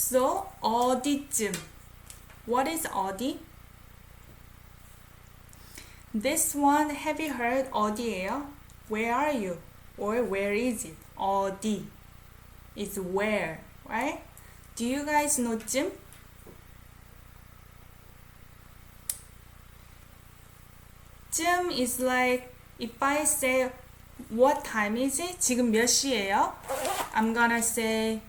So 어디쯤. What is 어디? This one, have you heard 어디예요? Where are you? Or where is it? 어디 is where, right? Do you guys know 쯤? 쯤 is like if I say what time is it? 지금 몇 시예요? I'm gonna say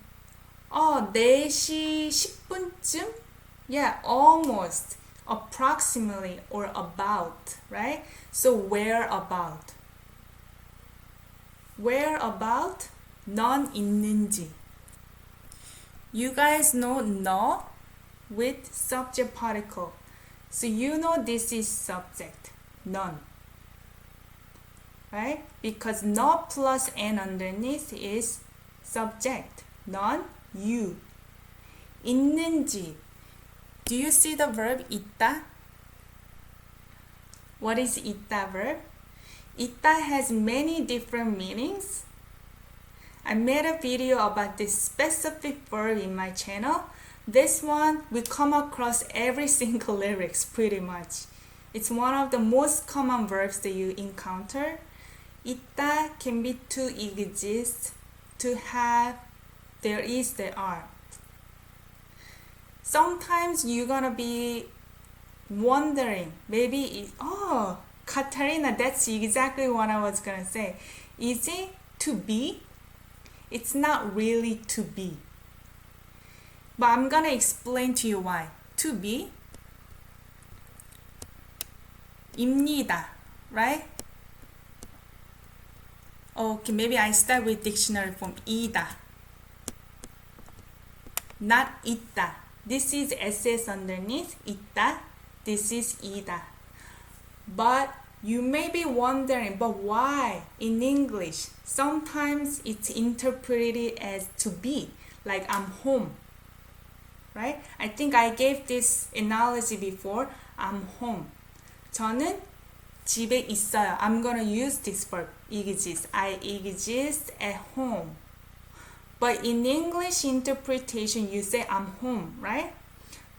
4시 10분쯤? Yeah, almost, approximately, or about, right? So where about? Where about? 넌 있는지. You guys know 너 with subject particle. So you know this is subject, none. Right? Because 너 plus n underneath is subject, none, you. 있는지. Do you see the verb 있다? What is 있다 verb? 있다 has many different meanings. I made a video about this specific verb in my channel. This one we come across every single lyrics pretty much. It's one of the most common verbs that you encounter. 있다 can be to exist, to have, there is, there are. Sometimes you're gonna be wondering, maybe, Katarina, that's exactly what I was gonna say. Is it to be? It's not really to be. But I'm gonna explain to you why. To be, 입니다, right? Okay, maybe I start with dictionary form. 이다. Not 있다. This is SS underneath. 있다. This is 이다. But you may be wondering, but why in English? Sometimes it's interpreted as to be, like I'm home, right? I think I gave this analogy before. I'm home. 저는 집에 있어요. I'm gonna use this verb, exist. I exist at home. But in English interpretation, you say I'm home, right?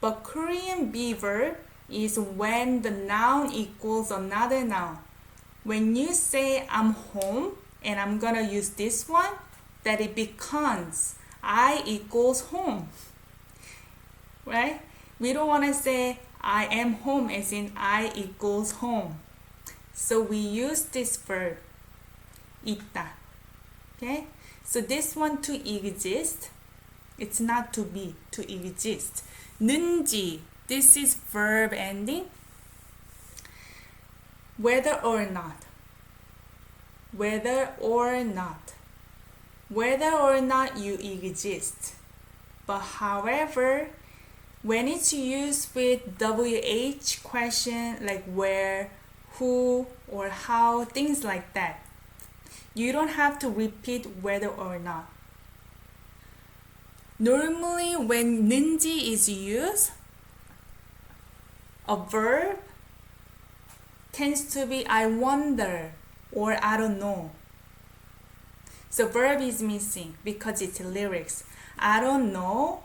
But Korean be verb is when the noun equals another noun. When you say I'm home, and I'm gonna use this one, that it becomes I equals home, right? We don't want to say I am home as in I equals home. So we use this verb, 있다. Okay? So this one, to exist, it's not to be, to exist. 는지, this is verb ending. Whether or not. Whether or not. Whether or not you exist. But however, when it's used with WH question, like where, who, or how, things like that, you don't have to repeat whether or not. Normally, when 는지 is used, a verb tends to be I wonder or I don't know. So verb is missing because it's lyrics. I don't know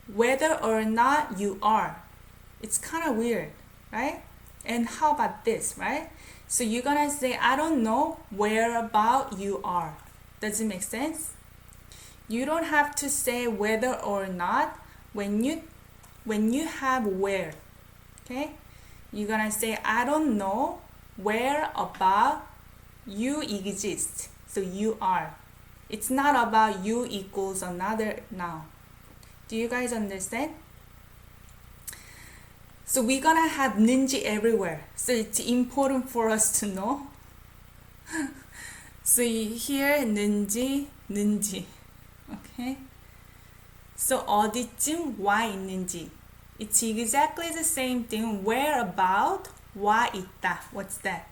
whether or not you are. It's kind of weird, right? And how about this, right? So you're gonna say, I don't know where about you are. Does it make sense? You don't have to say whether or not when you have where. Okay? You're gonna say, I don't know where about you exist. So you are. It's not about you equals another noun. Do you guys understand? So we're gonna have 는지 everywhere. So it's important for us to know. So here 는지. Okay? So 어디쯤 와 있는지. It's exactly the same thing. Where about 와 있다. What's that?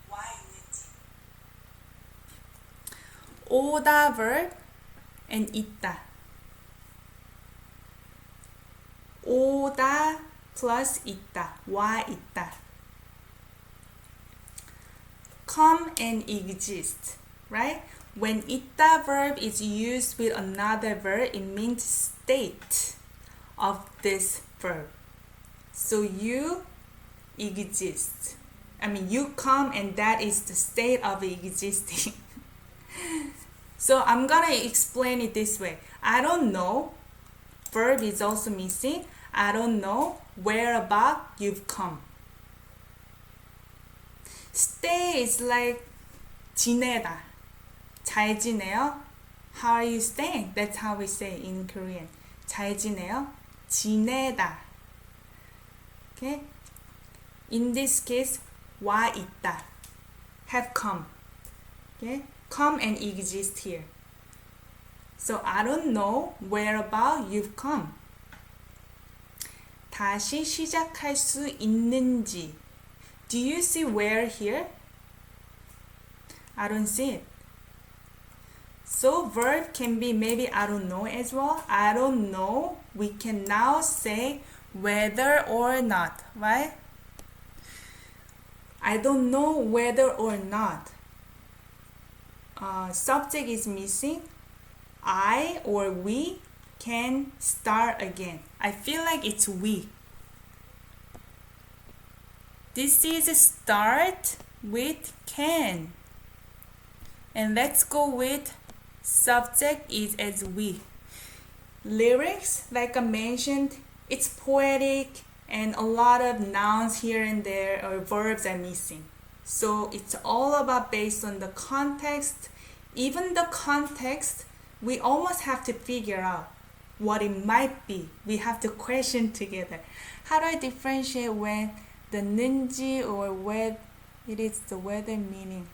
와 있는지. 오다 verb and 있다. 오다 plus 있다. 와 있다. Come and exist. Right? when 있다 verb is used with another verb, it means state of this verb. So you exist. I mean, you come and that is the state of existing. So I'm gonna explain it this way. I don't know. Verb is also missing. I don't know where about you've come. Stay is like 지내다. 잘 지내요? How are you staying? That's how we say in Korean. 잘 지내요? 지내다. Okay? In this case, 와 있다. Have come. Okay? Come and exist here. So I don't know where about you've come. 다시 시작할 수 있는지. Do you see where here? I don't see it. So verb can be maybe I don't know as well. I don't know. We can now say whether or not, right? I don't know whether or not. Subject is missing. I or we can start again. I feel like it's we. This is start with can. And let's go with subject is as we. Lyrics, like I mentioned, it's poetic and a lot of nouns here and there or verbs are missing. So it's all about based on the context. Even the context, we almost have to figure out what it might be. We have to question together. How do I differentiate when the 는지 or when it is the weather meaning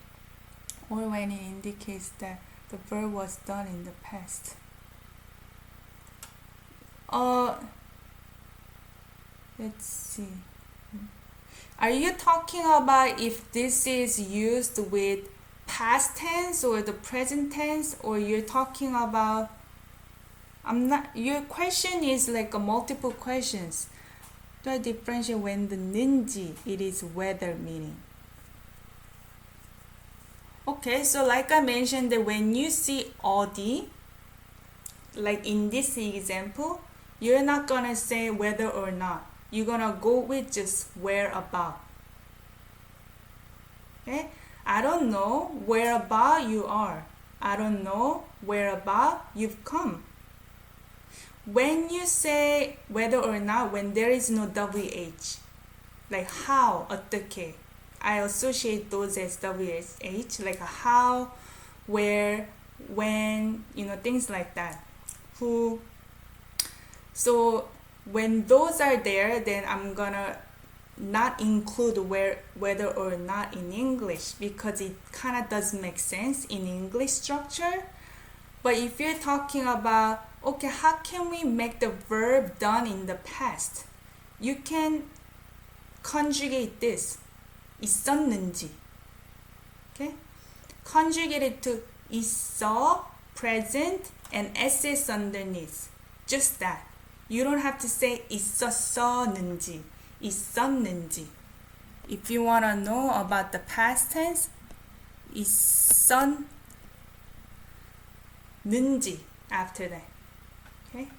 or when it indicates that the verb was done in the past? Let's see. Are you talking about if this is used with past tense or the present tense, or you're talking about your question is like a multiple questions. Do I differentiate when the 는지 it is weather meaning? Okay, so like I mentioned that when you see 어디, like in this example, you're not gonna say whether or not. You're gonna go with just where about. Okay? I don't know where about you are. I don't know where about you've come. When you say whether or not, when there is no WH, like how, 어떻게, I associate those as WH, like how, where, when, things like that. Who. So when those are there, then I'm gonna not include whether or not in English because it kind of doesn't make sense in English structure. But if you're talking about, okay, how can we make the verb done in the past? You can conjugate this. 있었는지. Okay? Conjugate it to 있어, present, and ss underneath. Just that. You don't have to say 있었었는지, 있었는지. If you want to know about the past tense, 있었는지 after that. Okay?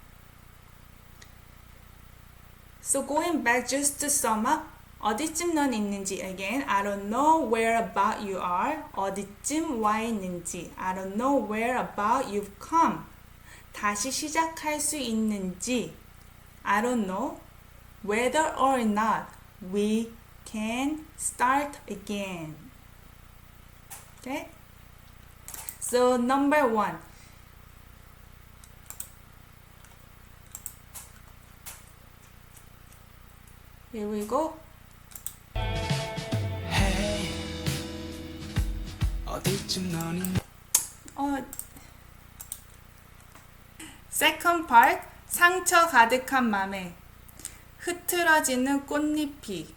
So going back just to sum up, 어디쯤 넌 있는지 again. I don't know where about you are. 어디쯤 와 있는지. I don't know where about you've come. 다시 시작할 수 있는지. I don't know whether or not we can start again. Okay? So number 1. Here we go. Hey, 어디쯤 넌 있는 Second part, 상처 가득한 맘에 흐트러지는 꽃잎이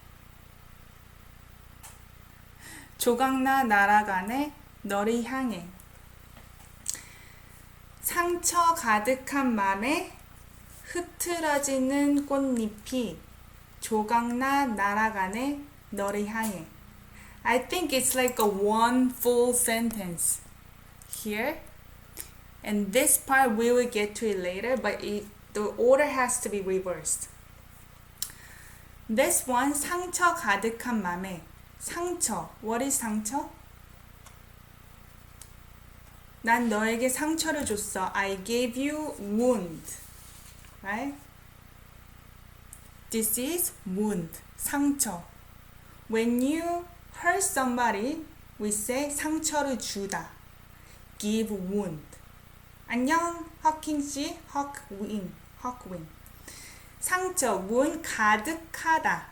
조각나 날아가네 너를 향해. 상처 가득한 맘에 흐트러지는 꽃잎이 조각나 날아가네 너를 향해. I think it's like a one full sentence. here. And this part we will get to it later, but the order has to be reversed. This one, 상처 가득한 맘에. 상처. What is 상처? 난 너에게 상처를 줬어. I gave you wound. Right? This is wound. 상처. When you hurt somebody, we say 상처를 주다. Give wound. 안녕, 허킹 씨. 헉윙. 상처, wound, 가득하다.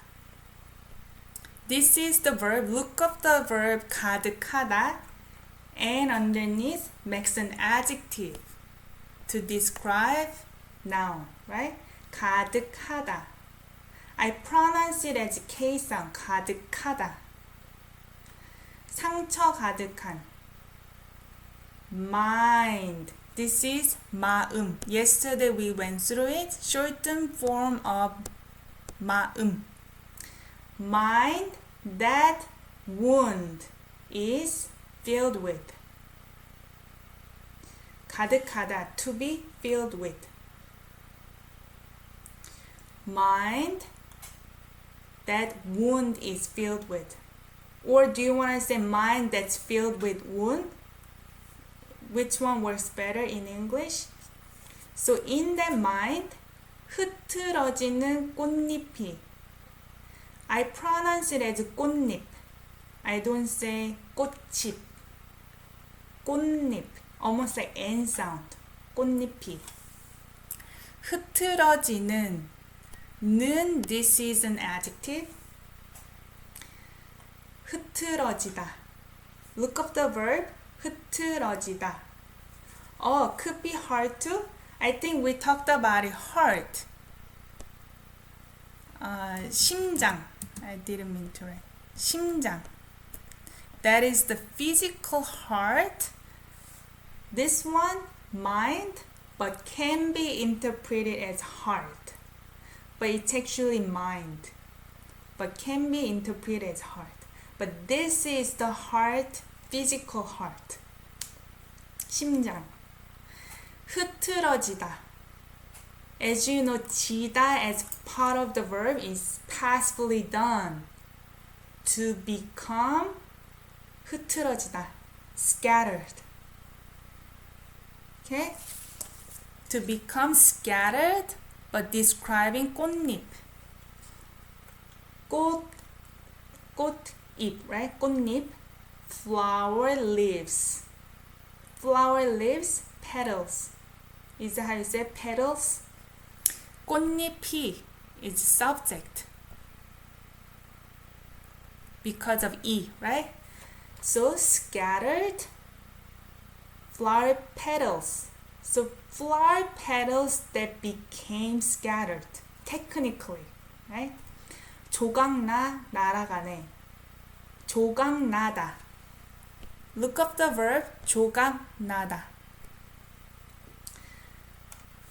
This is the verb. Look up the verb 가득하다. And underneath makes an adjective to describe noun, right? 가득하다. I pronounce it as K sound. 가득하다. 상처 가득한. Mind. This is 마음. Yesterday we went through it. Shortened form of 마음. Mind that wound is filled with. 가득하다. To be filled with. Mind that wound is filled with. Or do you want to say mind that's filled with wound? Which one works better in English? So in that mind, 흐트러지는 꽃잎이. I pronounce it as 꽃잎. I don't say 꽃잎. 꽃잎. Almost like N sound. 꽃잎이. 흐트러지는. 는, this is an adjective. 흐트러지다. Look up the verb. 흐트러지다. Oh, could be hard too. I think we talked about it. Heart. 심장. I didn't mean to write. 심장. That is the physical heart. This one, mind, but can be interpreted as heart. But it's actually mind. But can be interpreted as heart. But this is the heart, physical heart. 심장. 흐트러지다. As you know, 지다 as part of the verb is passively done. To become 흐트러지다. Scattered. Okay? To become scattered, but describing 꽃잎. 꽃잎, right? 꽃잎. Flower leaves. Flower leaves, petals. Is that how you say petals? 꽃잎이 is subject. Because of E, right? So scattered flower petals. So flower petals that became scattered. Technically, right? 조각나, 날아가네. 조각나다. Look up the verb 조각나다.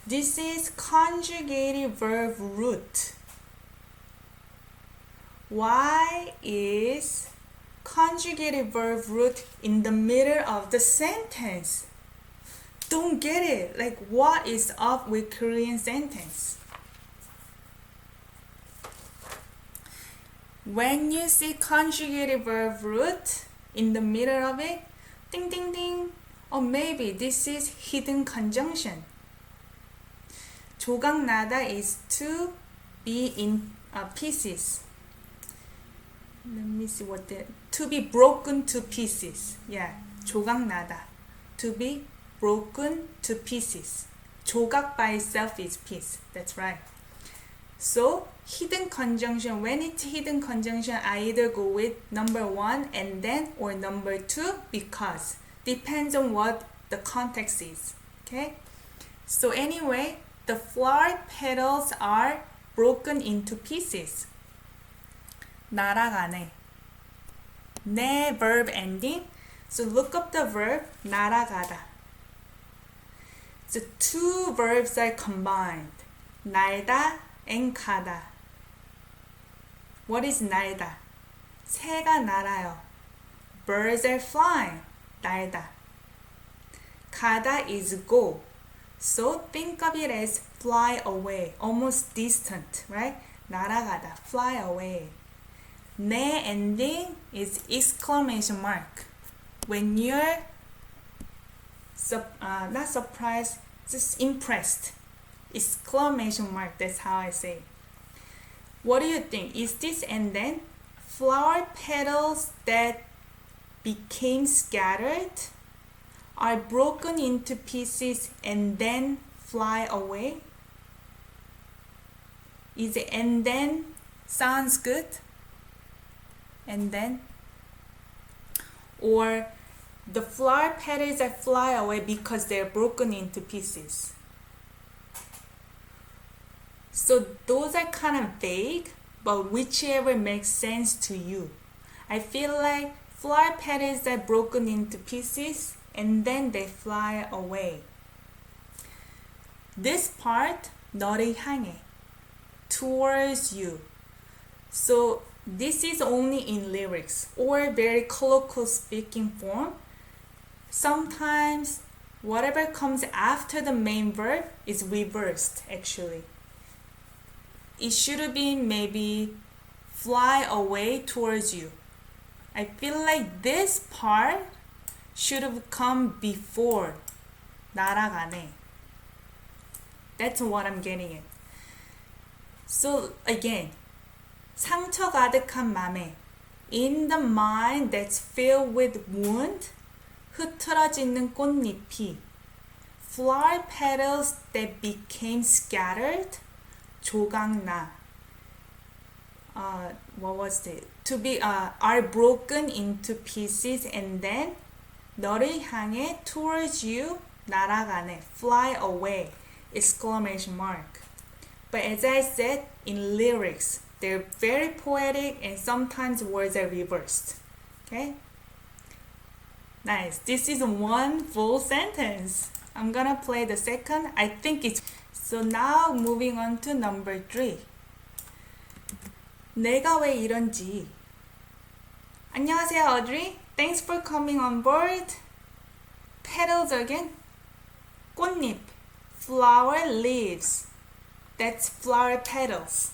This is conjugated verb root. Why is conjugated verb root in the middle of the sentence? Don't get it. Like, what is up with Korean sentence? When you see conjugated verb root in the middle of it, ding ding ding. Or maybe this is hidden conjunction. 조각나다 is to be in pieces. Let me see what the to be broken to pieces. Yeah, 조각나다. To be broken to pieces. 조각 by itself is piece. That's right. So hidden conjunction. When it's hidden conjunction, I either go with number one and then or number two because depends on what the context is. Okay. So anyway, the flower petals are broken into pieces. 날아가네. 네 verb ending. So look up the verb 날아가다. So two verbs are combined. 날다 and 가다. What is 날다? 새가 날아요. Birds are flying. 날다. 가다 is go. So think of it as fly away, almost distant, right? 날아가다, fly away. 내 ending is exclamation mark. When you're not surprised, just impressed. Exclamation mark, that's how I say. What do you think? Is this and then? Flower petals that became scattered are broken into pieces and then fly away? Is it and then sounds good? And then? Or the flower petals that fly away because they're broken into pieces? So those are kind of vague, but whichever makes sense to you. I feel like flower petals are broken into pieces and then they fly away. This part, 너를 향해, towards you. So this is only in lyrics or very colloquial speaking form. Sometimes whatever comes after the main verb is reversed actually. It should have been maybe fly away towards you. I feel like this part should have come before 날아가네. That's what I'm getting at. So again, 상처 가득한 맘에, in the mind that's filled with wound, 흐트러지는 꽃잎이, flower petals that became scattered, 조각나. What was it? To be are broken into pieces and then 너를 향해 towards you 날아가네, fly away, exclamation mark. But as I said, in lyrics, they're very poetic and sometimes words are reversed. Okay? Nice. This is one full sentence. I'm gonna play the second. I think it's so now moving on to number 3. 내가 왜 이런지. 안녕하세요, Audrey. Thanks for coming on board. Petals again. 꽃잎. Flower leaves. That's flower petals.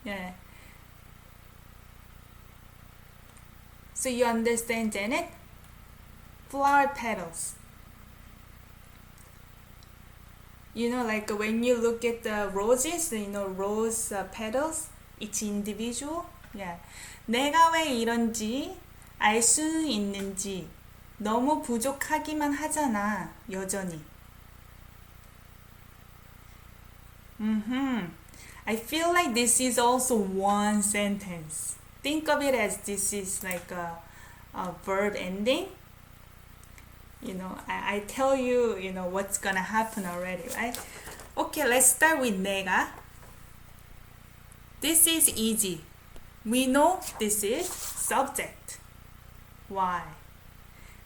Yeah. So you understand, Janet? Flower petals. You know, like when you look at the roses, you know, rose petals, each individual. Yeah. 내가 왜 이런지 알 수 있는지 너무 부족하기만 하잖아, 여전히. I feel like this is also one sentence. Think of it as this is like a verb ending. You know, I tell you, you know, what's gonna happen already, right? Okay, let's start with 내가. This is easy. We know this is subject. Why?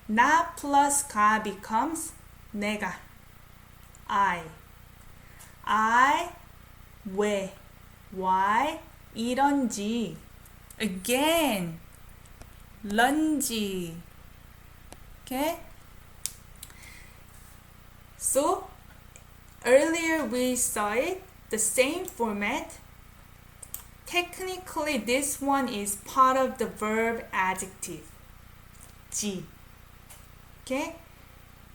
나 plus 가 becomes 내가. I. 왜, why, 이런지. Again, 런지. Okay? So, earlier we saw it, the same format. Technically, this one is part of the verb adjective. 지. Okay?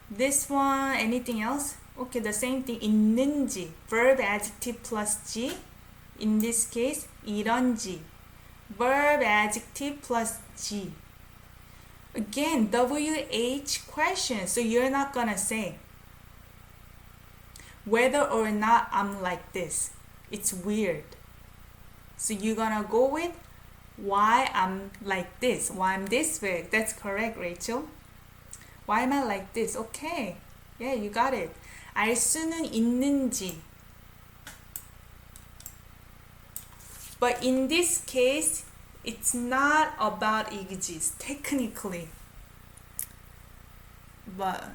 This one, anything else? Okay, the same thing. 있는지. Verb adjective plus 지. In this case, 이런지. Verb adjective plus 지. Again, WH question. So you're not gonna say whether or not I'm like this. It's weird. So you're gonna go with why I'm like this. Why I'm this way. That's correct, Rachel. Why am I like this? Okay. Yeah, you got it. 알 수는 있는지. But in this case, it's not about exist technically. But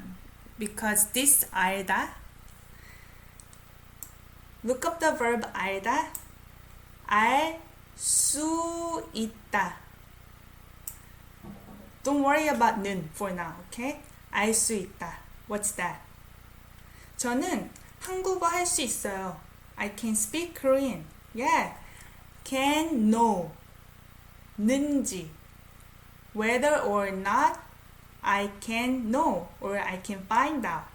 because this 알다, look up the verb 알다. 알 수 있다. Don't worry about 는 for now, okay? 알 수 있다. What's that? 저는 한국어 할 수 있어요. I can speak Korean. Yeah. Can know. 는지. Whether or not I can know or I can find out.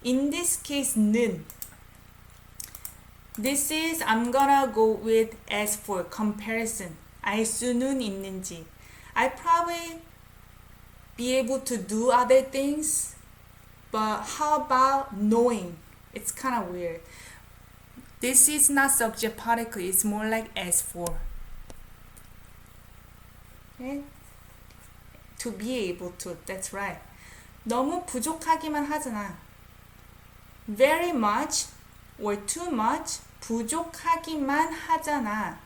In this case, 는. This is, I'm gonna go with as for comparison. 알 수는 있는지. I probably be able to do other things, but how about knowing? It's kind of weird. This is not subject particle, it's more like as for. Okay? To be able to, that's right. 너무 부족하기만 하잖아. Very much or too much 부족하기만 하잖아.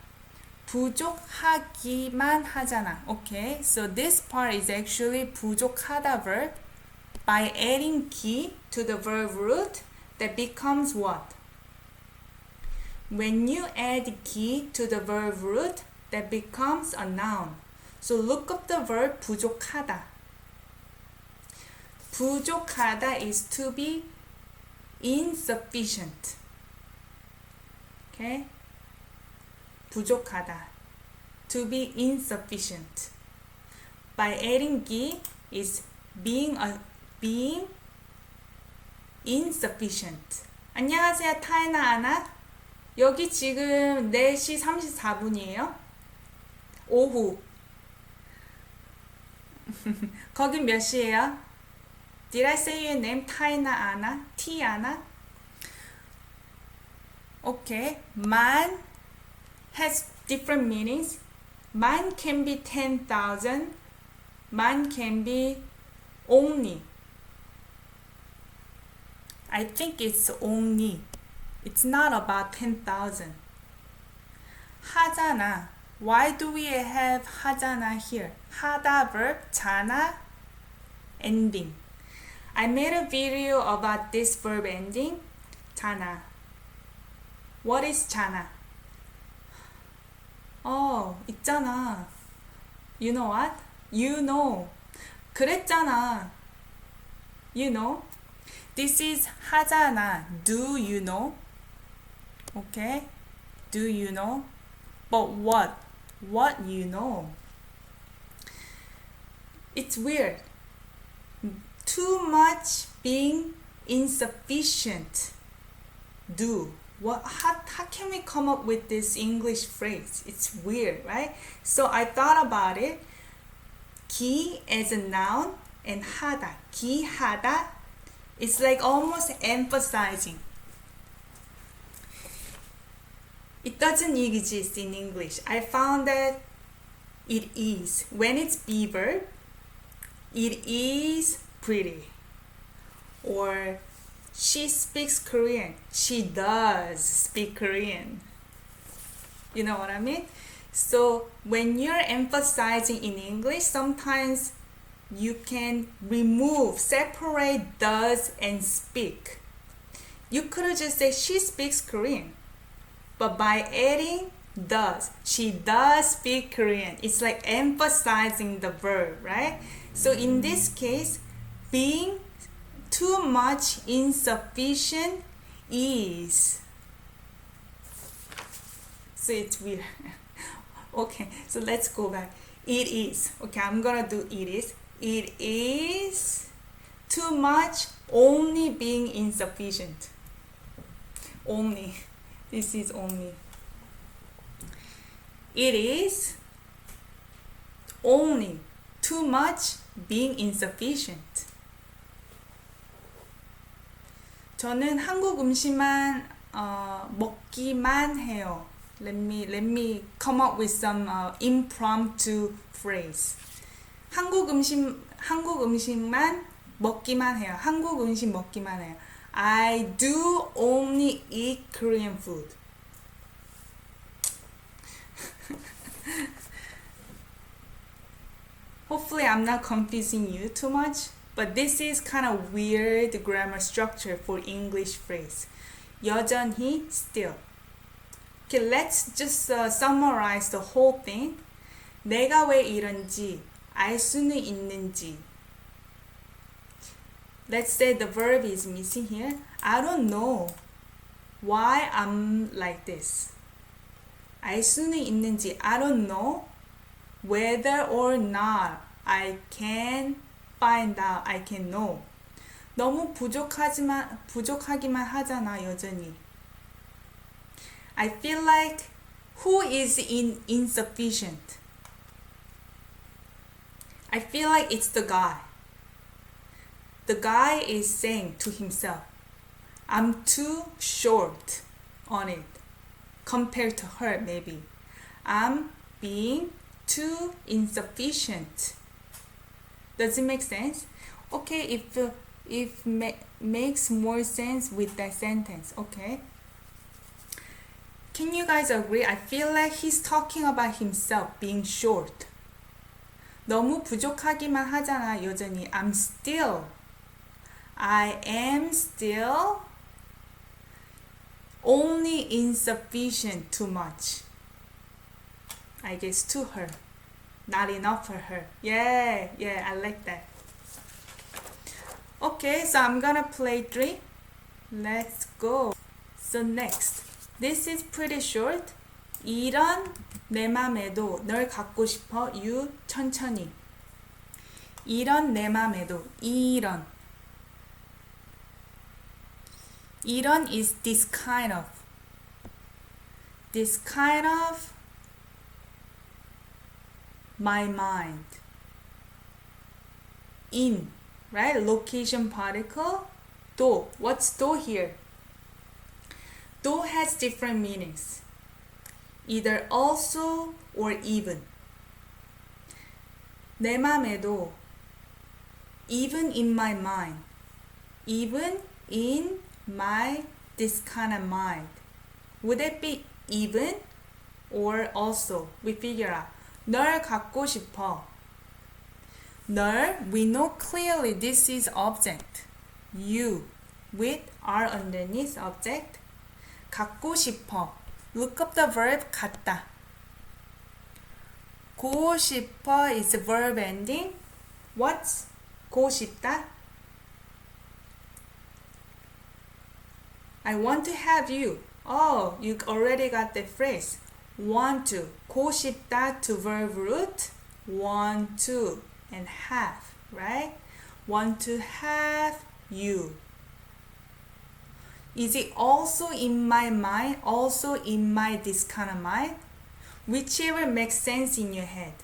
부족하기만 하잖아. Okay, so this part is actually 부족하다 verb. By adding 기 to the verb root, that becomes what? When you add 기 to the verb root, that becomes a noun. So look up the verb 부족하다. 부족하다 is to be insufficient. Okay? 부족하다. To be insufficient. By adding 기 is being insufficient. 안녕하세요, 타이나 아나. 여기 지금 4시 34분이에요. 오후. 거긴 몇 시예요? Did I say your name? 타이나 아나? 티아나? Okay. 만 has different meanings. 만 can be 10,000. 만 can be only. I think it's only. It's not about 10,000. 하잖아. Why do we have 하잖아 here? 하다 verb, 잖아 ending. I made a video about this verb ending. 잖아. What is 잖아? 있잖아. You know what? You know. 그랬잖아. You know. This is 하잖아. Do you know? Okay. Do you know? But what? What you know? It's weird. Too much being insufficient. Do. How can we come up with this English phrase? It's weird, right? So I thought about it. 기 as a noun and 하다. 기 하다. It's like almost emphasizing. It doesn't exist in English. I found that it is. When it's be verb, it is pretty. Or she speaks Korean. She does speak Korean. You know what I mean? So when you're emphasizing in English, sometimes you can separate does and speak. You could just say she speaks Korean. But by adding does, she does speak Korean. It's like emphasizing the verb, right? So in this case, being too much insufficient is. So it's weird. Okay, so let's go back. It is. Okay, I'm gonna do it is. It is too much only being insufficient. Only. This is only. It is only too much being insufficient. 저는 한국 음식만 먹기만 해요. Let me come up with some impromptu phrase. 한국 음식만 먹기만 해요. 한국 음식 먹기만 해요. I do only eat Korean food. Hopefully I'm not confusing you too much, but this is kind of weird grammar structure for English phrase. 여전히, still. Okay, let's just summarize the whole thing. 내가 왜 이런지 알 수는 있는지. Let's say the verb is missing here. I don't know why I'm like this. 알 수는 있는지. I don't know whether or not I can find out. I can know. 너무 부족하기만 하잖아, 여전히. I feel like who is insufficient? I feel like it's the guy. The guy is saying to himself, I'm too short on it compared to her, maybe. I'm being too insufficient. Does it make sense? Okay, if makes more sense with that sentence, okay? Can you guys agree? I feel like he's talking about himself being short. 너무 부족하기만 하잖아, 여전히. I am still only insufficient too much. I guess to her. Not enough for her. Yeah, I like that. Okay, so I'm gonna play 3. Let's go. So next. This is pretty short. 이런 내 맘에도 널 갖고 싶어. You 천천히. 이런 내 맘에도. 이런 is this kind of. This kind of my mind. In, right? Location particle. 도. What's 도 here? 도 has different meanings. Either also or even. 내 맘에도. Even in my mind. Even in my this kind of mind. Would it be even or also? We figure out. 널 갖고 싶어. 널, we know clearly this is object. You with R underneath object. 갖고 싶어. Look up the verb 갖다. 고 싶어 is verb ending. What's 고 싶다? I want to have you. Oh, you already got the phrase. Want to. 고 싶다 to verb root. Want to and have, right? Want to have you. Is it also in my mind? Also in my this kind of mind? Whichever makes sense in your head.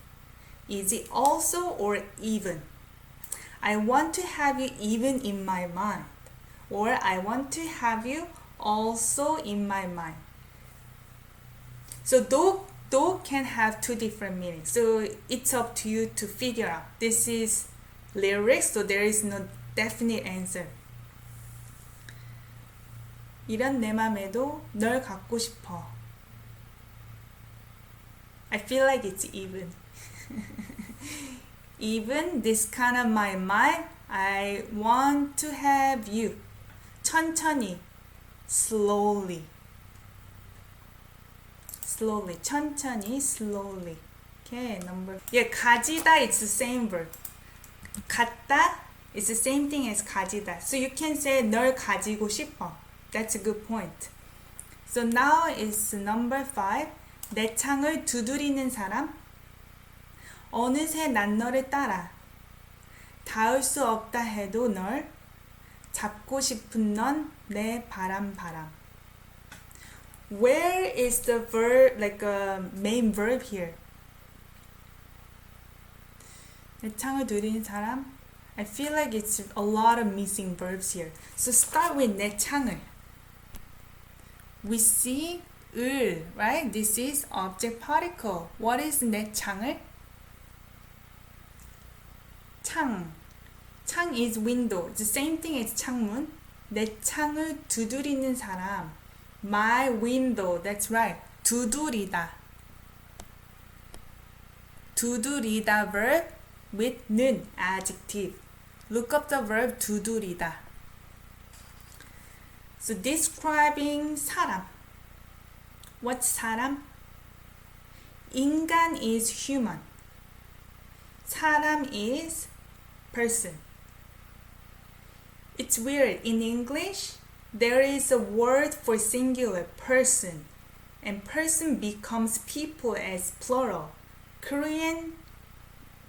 Is it also or even? I want to have you even in my mind. Or I want to have you also in my mind. So though can have two different meanings. So it's up to you to figure out. This is lyrics, so there is no definite answer. 이런 내 맘에도 널 갖고 싶어. I feel like it's even. Even this kind of my mind, I want to have you. 천천히, slowly. Slowly, 천천히, slowly. Okay, 가지다, it's the same verb. 갖다, it's the same thing as 가지다. So you can say 널 가지고 싶어. That's a good point. So now is number 5. 내 창을 두드리는 사람. 어느새 난 너를 따라. 닿을 수 없다 해도 널 잡고 싶은 넌 내 바람. Where is the verb, like a main verb here? 내 창을 두드리는 사람. I feel like it's a lot of missing verbs here. So start with 내 창을. We see 을, right? This is object particle. What is 내 창을? 창. 창 is window. It's the same thing as 창문. 내 창을 두드리는 사람. My window. That's right. 두드리다. 두드리다 verb with 는 adjective. Look up the verb 두드리다. So describing 사람. What's 사람? 인간 is human. 사람 is person. It's weird. In English, there is a word for singular, person, and person becomes people as plural. Korean,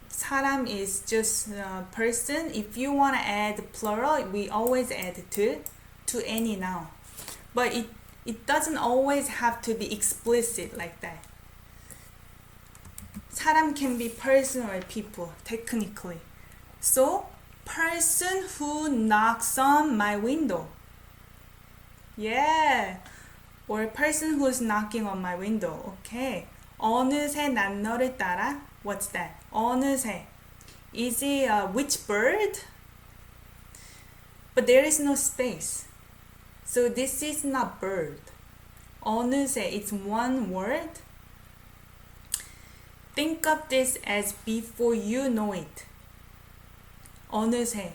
사람 is just person. If you want to add plural, we always add to any noun. But it doesn't always have to be explicit like that. 사람 can be person or people, technically. So, person who knocks on my window. Yeah. Or person who's knocking on my window. Okay. 어느새 난 너를 따라. What's that? 어느새. Is it which bird? But there is no space. So this is not bird. 어느새, it's one word. Think of this as before you know it. 어느새.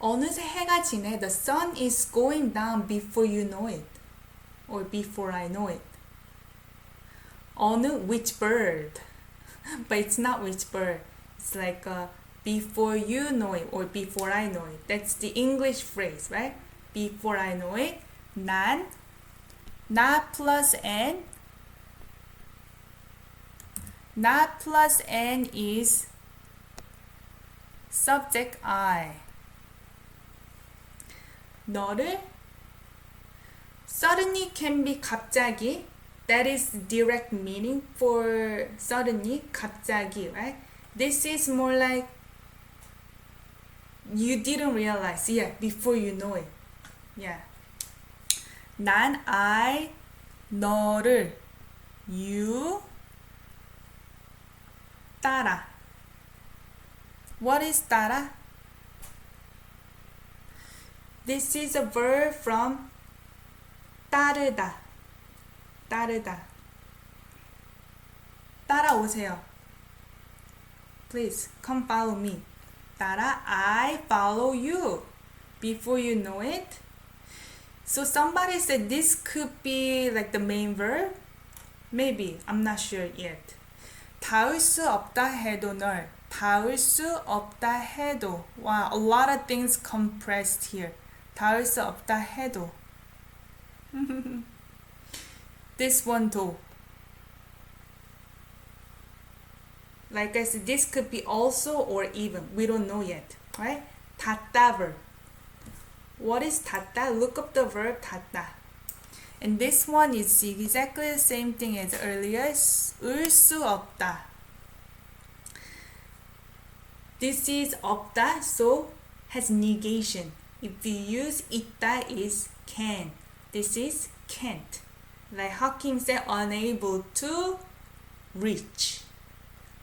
어느새 해가 지네. The sun is going down before you know it. Or before I know it. 어느, which bird. But it's not which bird. It's like before you know it or before I know it. That's the English phrase, right? Before I know it. 난, not plus N. Not plus N is subject I. 너를 suddenly can be 갑자기. That is direct meaning for suddenly, 갑자기, right? This is more like you didn't realize, yeah, before you know it. Yeah. 난 I, 너를, you, 따라. What is 따라? This is a verb from 따르다. 따르다. 따라오세요. Please come follow me. 따라, I follow you. Before you know it. So somebody said this could be like the main verb. Maybe. I'm not sure yet. 닿을 수 없다 해도 널. 닿을 수 없다 해도. Wow, a lot of things compressed here. 닿을 수 없다 해도. This one too. Like I said, this could be also or even. We don't know yet, right? 닿다 verb. What is 닿다? Look up the verb 닿다. And this one is exactly the same thing as earlier. 을 수 없다. This is 없다, so has negation. If you use 있다 is can. This is can't. Like Hakim said, unable to reach.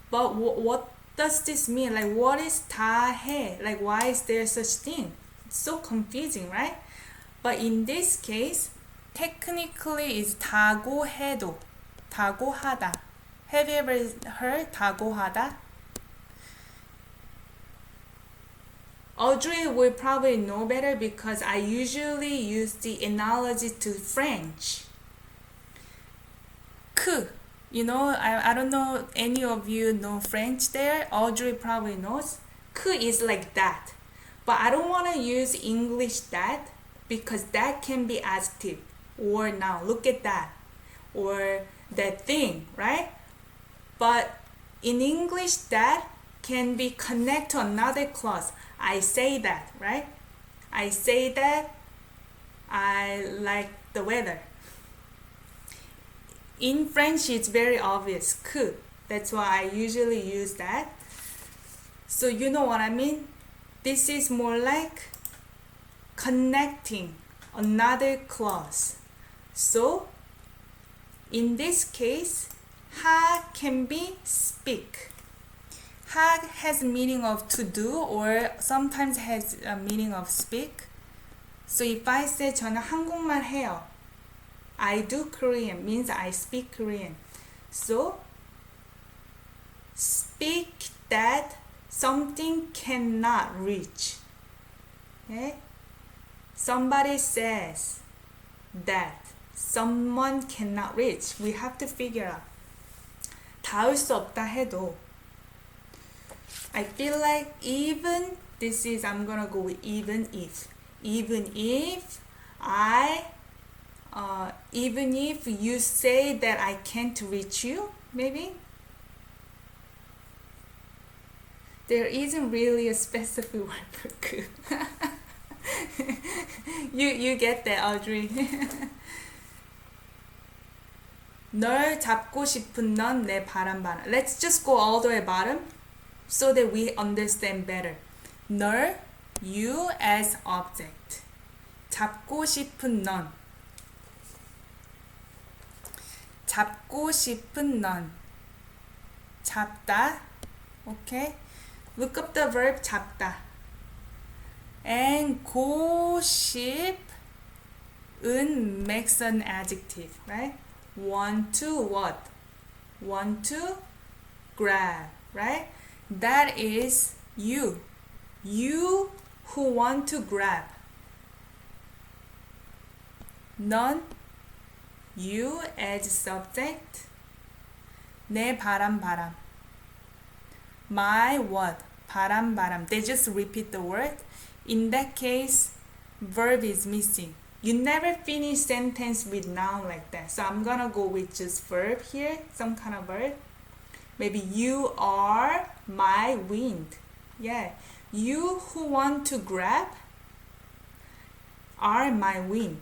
But what does this mean? Like, what is 다 해? Like, why is there such thing? It's so confusing, right? But in this case, technically is 다고 해도. 다고 하다. Have you ever heard 다고 하다? Audrey will probably know better because I usually use the analogy to French. Que. You know, I don't know any of you know French there. Audrey probably knows. Que is like that. But I don't want to use English that because that can be adjective. Or now, look at that. Or that thing, right? But in English, that can be connected to another clause. I say that, right? I say that I like the weather. In French, it's very obvious, que. That's why I usually use that. So you know what I mean? This is more like connecting another clause. So, in this case, ha can be speak. Ha has meaning of to do or sometimes has a meaning of speak. So if I say 저는 한국말 해요. I do Korean means I speak Korean. So speak that something cannot reach. Okay? Somebody says that someone cannot reach. We have to figure out. 닿을 수 없다 해도 I feel like even this is, I'm gonna go with even if. Even if even if you say that I can't reach you, maybe. There isn't really a specific word for could. you get that, Audrey. 널 잡고 싶은 넌 내 바람바람. Let's just go all the way bottom so that we understand better. 널, you as object. 잡고 싶은 넌. 잡고 싶은 넌. 잡다. Okay? Look up the verb 잡다. And 고싶은 makes an adjective, right? Want to what? Want to grab, right? That is you. You who want to grab. 넌, you as subject. 내 바람. My what? 바람. They just repeat the word. In that case, verb is missing. You never finish sentence with noun like that. So I'm gonna go with just verb here, some kind of verb. Maybe you are my wind. Yeah. You who want to grab are my wind.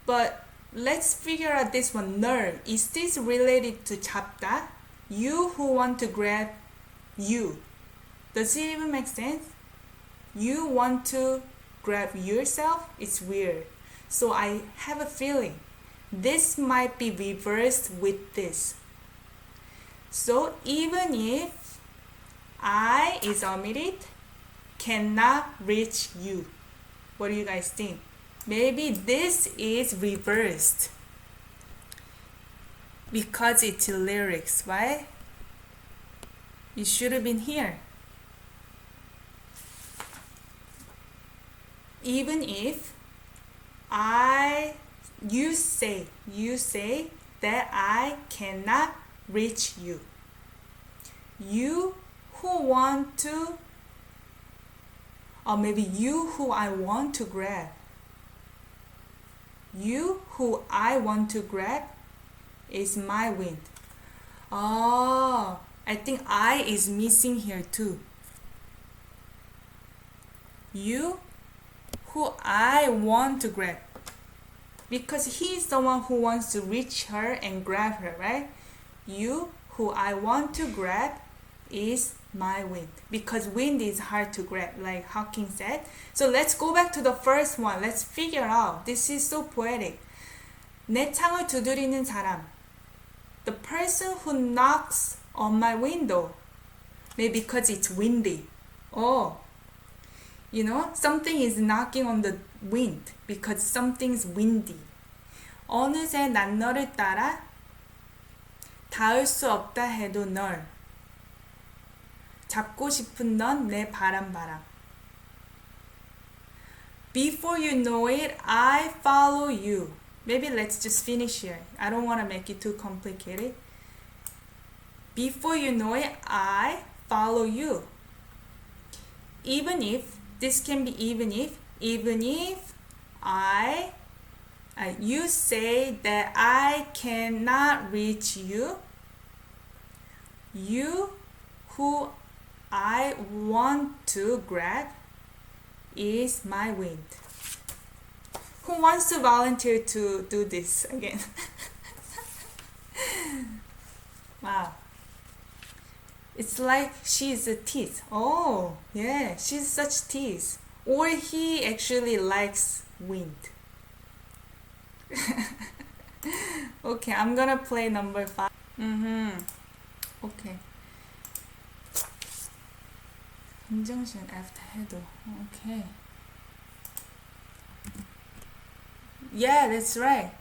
But let's figure out this one. 널. Is this related to 잡다? You who want to grab you. Does it even make sense? You want to grab yourself? It's weird. So I have a feeling this might be reversed with this. So even if I is omitted, cannot reach you. What do you guys think? Maybe this is reversed because it's lyrics, right? It should have been here. Even if you say that I cannot reach you. You who want to, or maybe you who I want to grab. You who I want to grab is my wind. Oh, I think I is missing here too. You who I want to grab. Because he's the one who wants to reach her and grab her, right? You who I want to grab is my wind. Because wind is hard to grab, like Hawking said. So let's go back to the first one. Let's figure out. This is so poetic. 내 창을 두드리는 사람. The person who knocks on my window. Maybe because it's windy. Oh, you know, something is knocking on the wind because something's windy. 어느새 난 너를 따라 닿을 수 없다 해도 널 잡고 싶은 넌 내 바람. Before you know it, I follow you. Maybe let's just finish here. I don't want to make it too complicated. Before you know it, I follow you. Even if, this can be even if you say that I cannot reach you, you who I want to grab is my wind. Who wants to volunteer to do this again? Wow. It's like she's a tease. Oh, yeah, she's such tease. Or he actually likes wind. Okay, I'm gonna play number 5. Okay. conjunction after 해도. Okay. Yeah, that's right.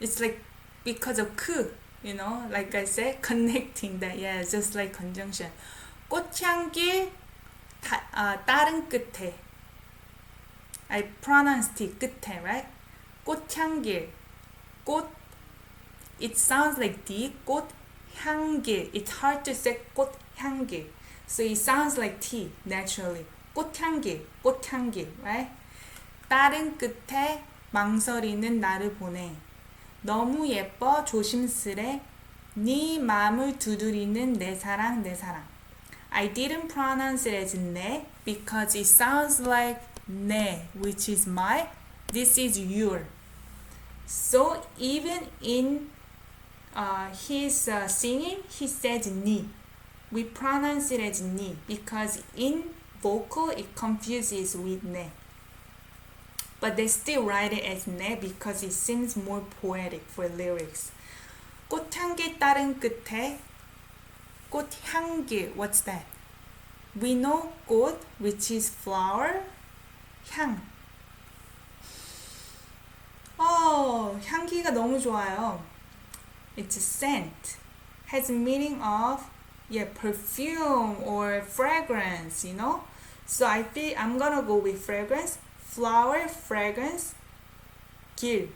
It's like because of 그, you know, like I said, connecting that. Yeah, it's just like conjunction. 꽃향기 다른 끝에. I pronounced it 끝에, right? 꽃향길. 꽃. It sounds like D. 꽃향기. 꽃향기. It's hard to say 꽃향기. So it sounds like tea naturally. 꽃향기, 꽃향기, right? 다른 끝에 망설이는 나를 보내. 너무 예뻐 조심스레. 네 맘을 두드리는 내 사랑 내 사랑. I didn't pronounce it as 내 because it sounds like 내, which is my. This is your. So even in his singing, he says 니. We pronounce it as 니 because in vocal it confuses with 내. But they still write it as 내 because it seems more poetic for lyrics. 꽃향기 다른 끝에 꽃향기, what's that? We know 꽃, which is flower, 향. 향기가 너무 좋아요. It's a scent. Has a meaning of perfume or fragrance, you know? So I think I'm gonna go with fragrance. Flower, fragrance, 길.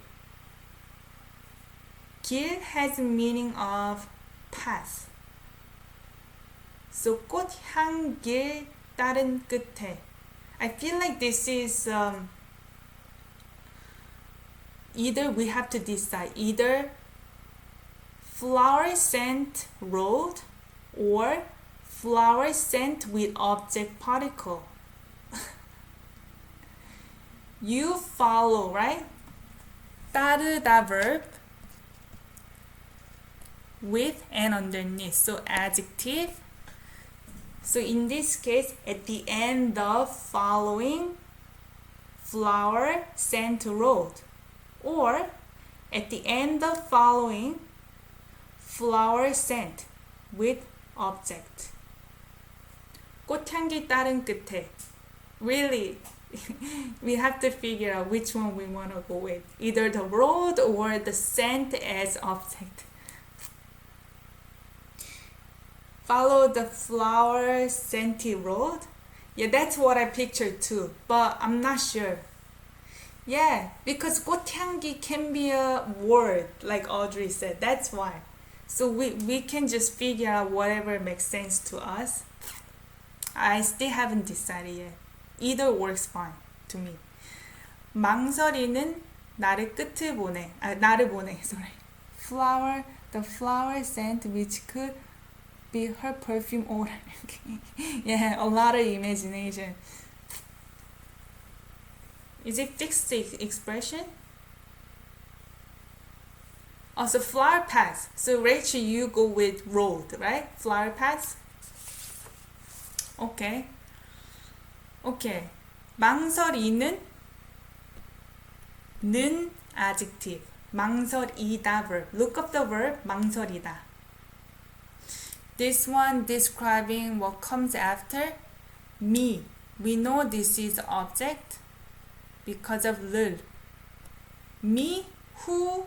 길 has a meaning of path. So 꽃향길 다른 끝에. I feel like this is either we have to decide either flower scent road or flower scent with object particle. You follow, right? 따르다 verb with and underneath. So adjective. So in this case, at the end of following, flower scent road. Or at the end of following, flower scent with object. 꽃향기 다른 끝에. Really, we have to figure out which one we want to go with. Either the road or the scent as object. Follow the flower scented road. Yeah, that's what I pictured too, but I'm not sure. Yeah, because 꽃향기 can be a word, like Audrey said. That's why. So we can just figure out whatever makes sense to us. I still haven't decided yet. Either works fine to me. 망설이는 나를 끝을 보내. 나를 보내. Sorry. Flower, the flower scent which could be her perfume odor. Yeah, a lot of imagination. Is it fixed expression? Also, flower paths. So Rachel, you go with road, right? Flower paths. Okay. Okay. 망설이는 는 adjective. 망설이다 verb. Look up the verb 망설이다. This one describing what comes after me. We know this is object because of 를. Me who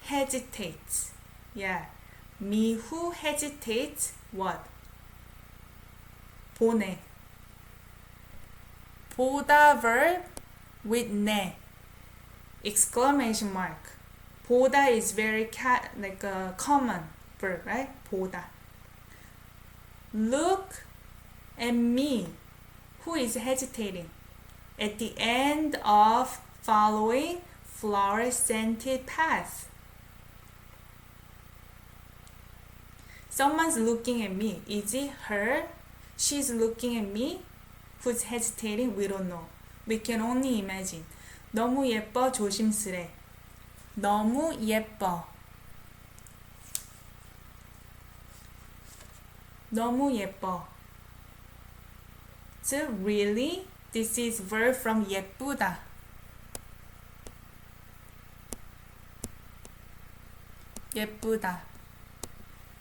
hesitates. Yeah. Me who hesitates what? 보내. 보다 verb with 내. Exclamation mark. 보다 is very like a common verb, right? 보다. Look at me. Who is hesitating? At the end of following flower scented path. Someone's looking at me. Is it her? She's looking at me. Who's hesitating? We don't know. We can only imagine. 너무 예뻐 조심스레. 너무 예뻐. 너무 예뻐. So really, this is verb from 예쁘다. 예쁘다.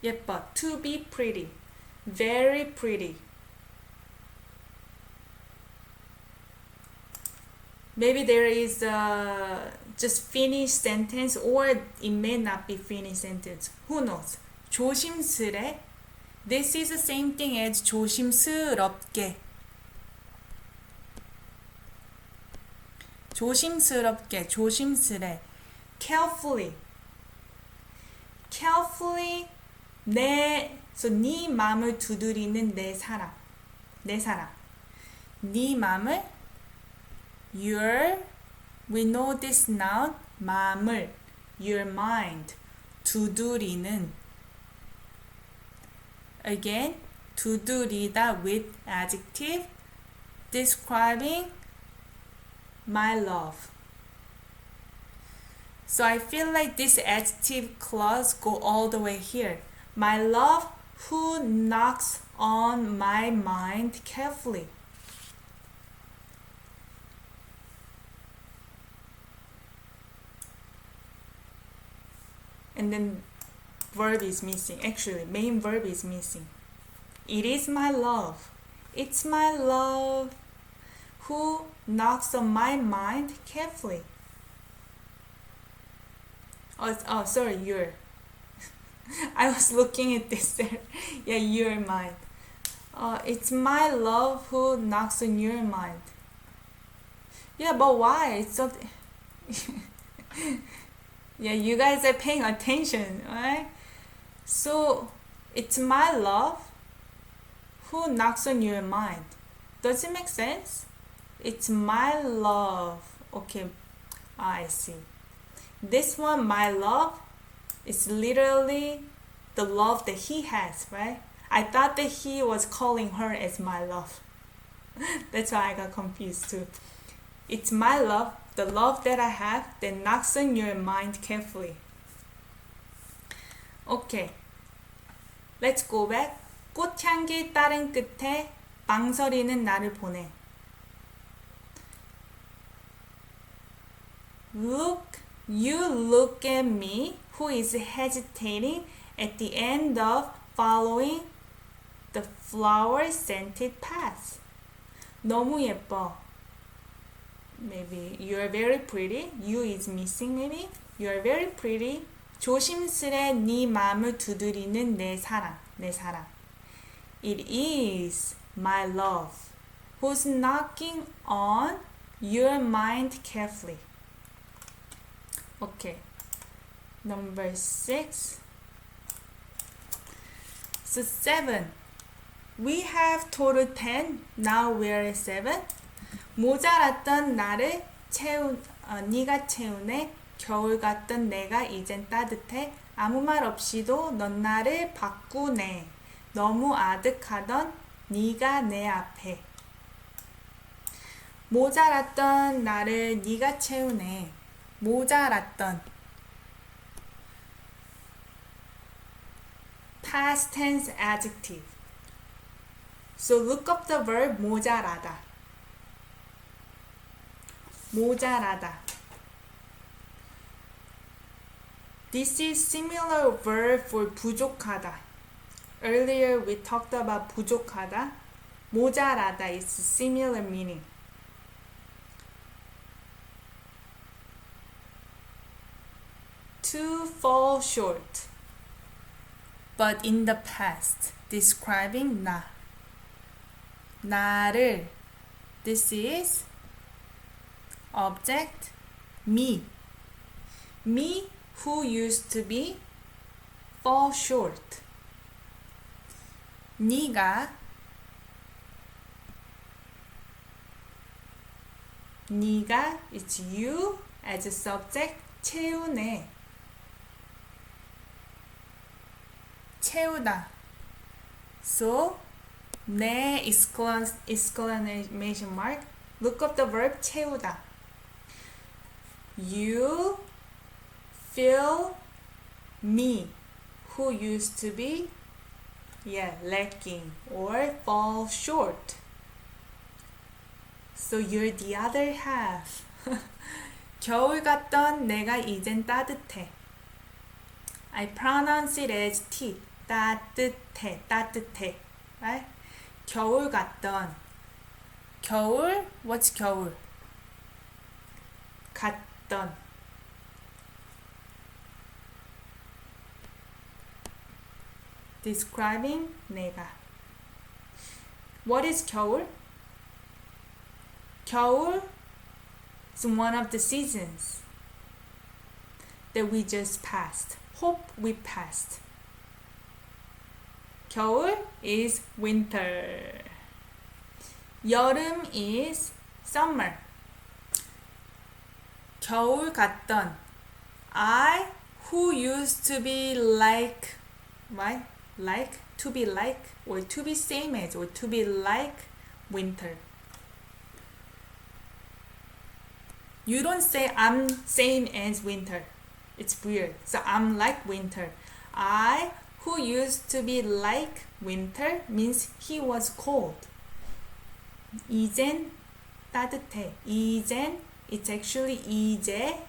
예뻐. To be pretty. Very pretty. Maybe there is a just finished sentence or it may not be finished sentence. Who knows? 조심스레. This is the same thing as 조심스럽게. 조심스럽게, 조심스레. Carefully. Carefully so 네 맘을 두드리는 내 사랑. 네 맘을 we know this noun 맘을 your mind 두드리는 again 두드리다 with adjective describing my love. So I feel like this adjective clause go all the way here. My love who knocks on my mind carefully. And then verb is missing. Actually, main verb is missing. It is my love. It's my love who knocks on my mind carefully. Oh, sorry, your. I was looking at this there. Yeah, your mind. It's my love who knocks on your mind. Yeah, but why? It's so. Yeah, you guys are paying attention, right? So, it's my love who knocks on your mind. Does it make sense? It's my love. Okay, I see. This one, my love, is literally the love that he has, right? I thought that he was calling her as my love. That's why I got confused too. It's my love, the love that I have that knocks on your mind carefully. Okay, let's go back. 꽃향기 따른 끝에 망설이는 나를 보내. You look at me who is hesitating at the end of following the flower-scented path. 너무 예뻐. Maybe you're very pretty. You is missing maybe. You're very pretty. 조심스레 네 마음을 두드리는 내 사랑. It is my love who's knocking on your mind carefully. Okay. Number 6. So 7. We have total 10. Now we're at 7. 모자랐던 나를 네가 채우네. 겨울 같던 내가 이젠 따뜻해. 아무 말 없이도 넌 나를 바꾸네. 너무 아득하던 네가 내 앞에. 모자랐던 나를 네가 채우네. 모자랐던. Past tense adjective. So look up the verb 모자라다. This is similar verb for 부족하다. Earlier we talked about 부족하다. 모자라다 is similar meaning. To fall short. But in the past, describing 나. 나를. This is object me. Me who used to be fall short. 네가 it's you as a subject 채우네. 채우다. So 내 exclamation mark. Look up the verb 채우다. You fill me who used to be lacking or fall short. So you're the other half. 겨울 같던 내가 이젠 따뜻해. I pronounce it as T. 따뜻해. Right? 겨울 같던. 겨울? What's 겨울? 같던. Describing 내가. What is 겨울? 겨울 is one of the seasons that we just passed. Hope we passed. 겨울 is winter. 여름 is summer. 겨울 같던 I who used to be like what? Like to be like or to be same as or to be like winter. You don't say I'm same as winter. It's weird. So I'm like winter. I who used to be like winter means he was cold. 이젠 따뜻해. 이젠 it's actually 이제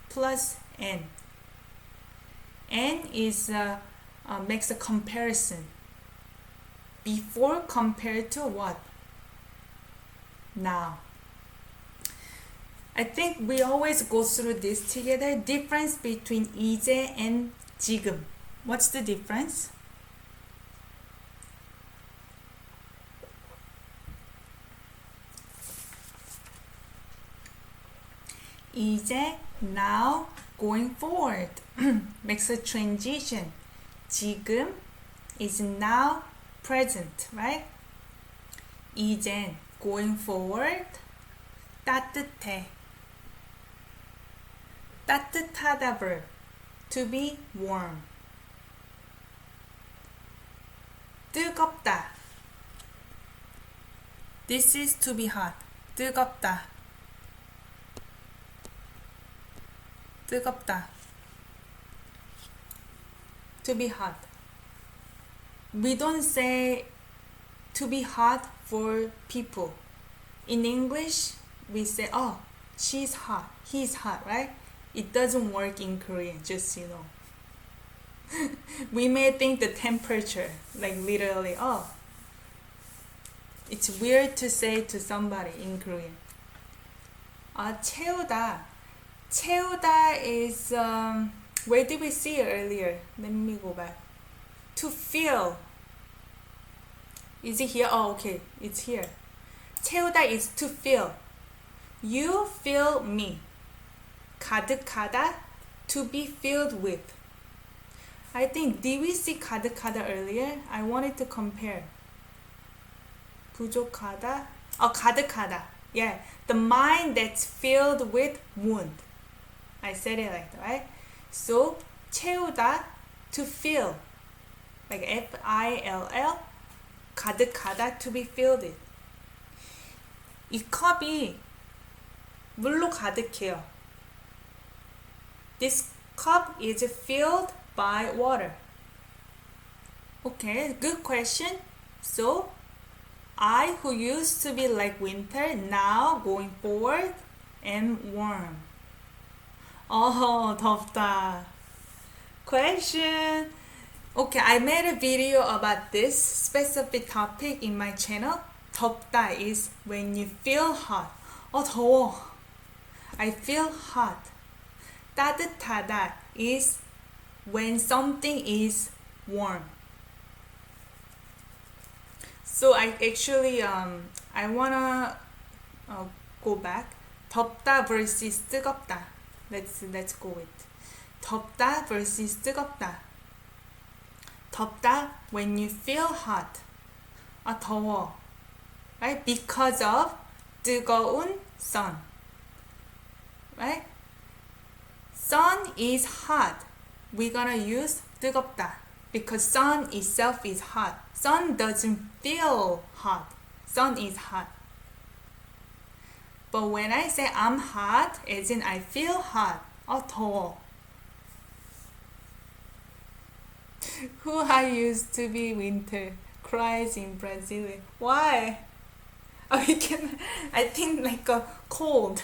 plus n. N is makes a comparison. Before compared to what? Now. I think we always go through this together. Difference between 이제 and 지금. What's the difference? 이제 now going forward makes a transition. 지금 is now present, right? 이젠 going forward 따뜻해. 따뜻하다 verb to be warm. 뜨겁다. This is to be hot. 뜨겁다. 뜨겁다. To be hot. We don't say to be hot for people. In English, we say, oh, she's hot, he's hot, right? It doesn't work in Korean, just you know. We may think the temperature, like literally, oh, it's weird to say to somebody in Korean. 채우다. 채우다 is, where did we see it earlier? Let me go back. To fill. Is it here? Oh, okay, it's here. 채우다 is to fill. You fill me. 가득하다, to be filled with. I think, did we see 가득하다 earlier? I wanted to compare. 부족하다. Oh, 가득하다. Yeah, the mind that's filled with wound. I said it like that, right? So, 채우다, to fill. Like F-I-L-L. 가득하다, to be filled with. 이 컵이 물로 가득해요. This cup is filled by water. Okay, good question. So, I who used to be like winter, now going forward, am warm. Oh, 덥다. Question. Okay, I made a video about this specific topic in my channel. 덥다 is when you feel hot. 더워. I feel hot. 따뜻하다 is when something is warm. So I actually I wanna go back. 덥다 versus 뜨겁다. Let's go with 덥다 versus 뜨겁다. 덥다 when you feel hot. 더워. Right? Because of 뜨거운 sun. Right? Sun is hot. We're gonna use 뜨겁다 because sun itself is hot. Sun doesn't feel hot. Sun is hot. But when I say I'm hot, as in I feel hot. 더워. Who I used to be winter cries in Brazilian. Why? I think like a cold.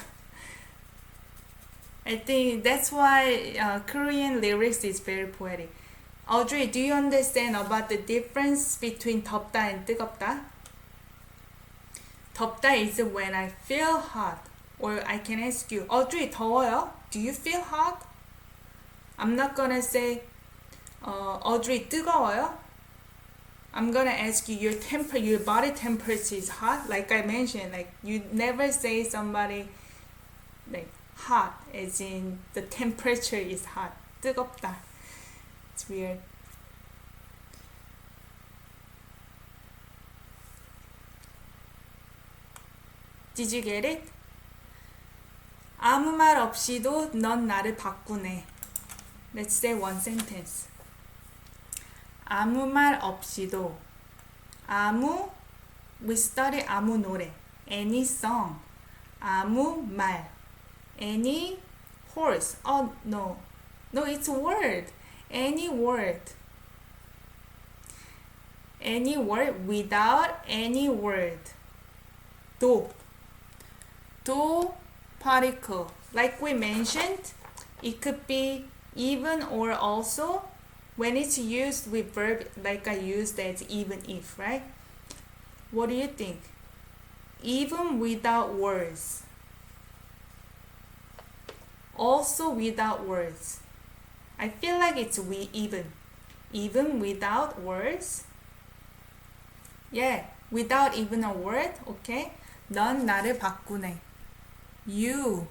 I think that's why Korean lyrics is very poetic. Audrey, do you understand about the difference between 덥다 and 뜨겁다? 덥다 is when I feel hot. Or I can ask you, Audrey, 더워요? Do you feel hot? I'm not gonna say, Audrey, 뜨거워요? I'm gonna ask you, your body temperature is hot? Like I mentioned, like you never say somebody like hot, as in the temperature is hot. 뜨겁다. It's weird. Did you get it? 아무 말 없이도 넌 나를 바꾸네. Let's say one sentence. 아무 말 없이도 아무 we study 아무 노래 any song 아무 말 any horse oh no it's a word any word without any word do particle like we mentioned it could be even or also when it's used with verb like I used as even if, right? What do you think? Even without words. Also without words. I feel like it's even. Even without words. Yeah, without even a word. Okay. 넌 나를 바꾸네. You.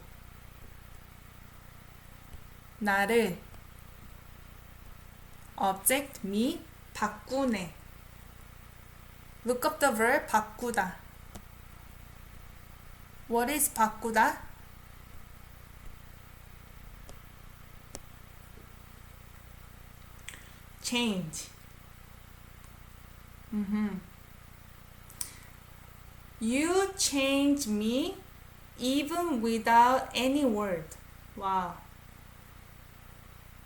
나를 object me 바꾸네. Look up the verb 바꾸다. What is 바꾸다? Change. You change me even without any word. Wow.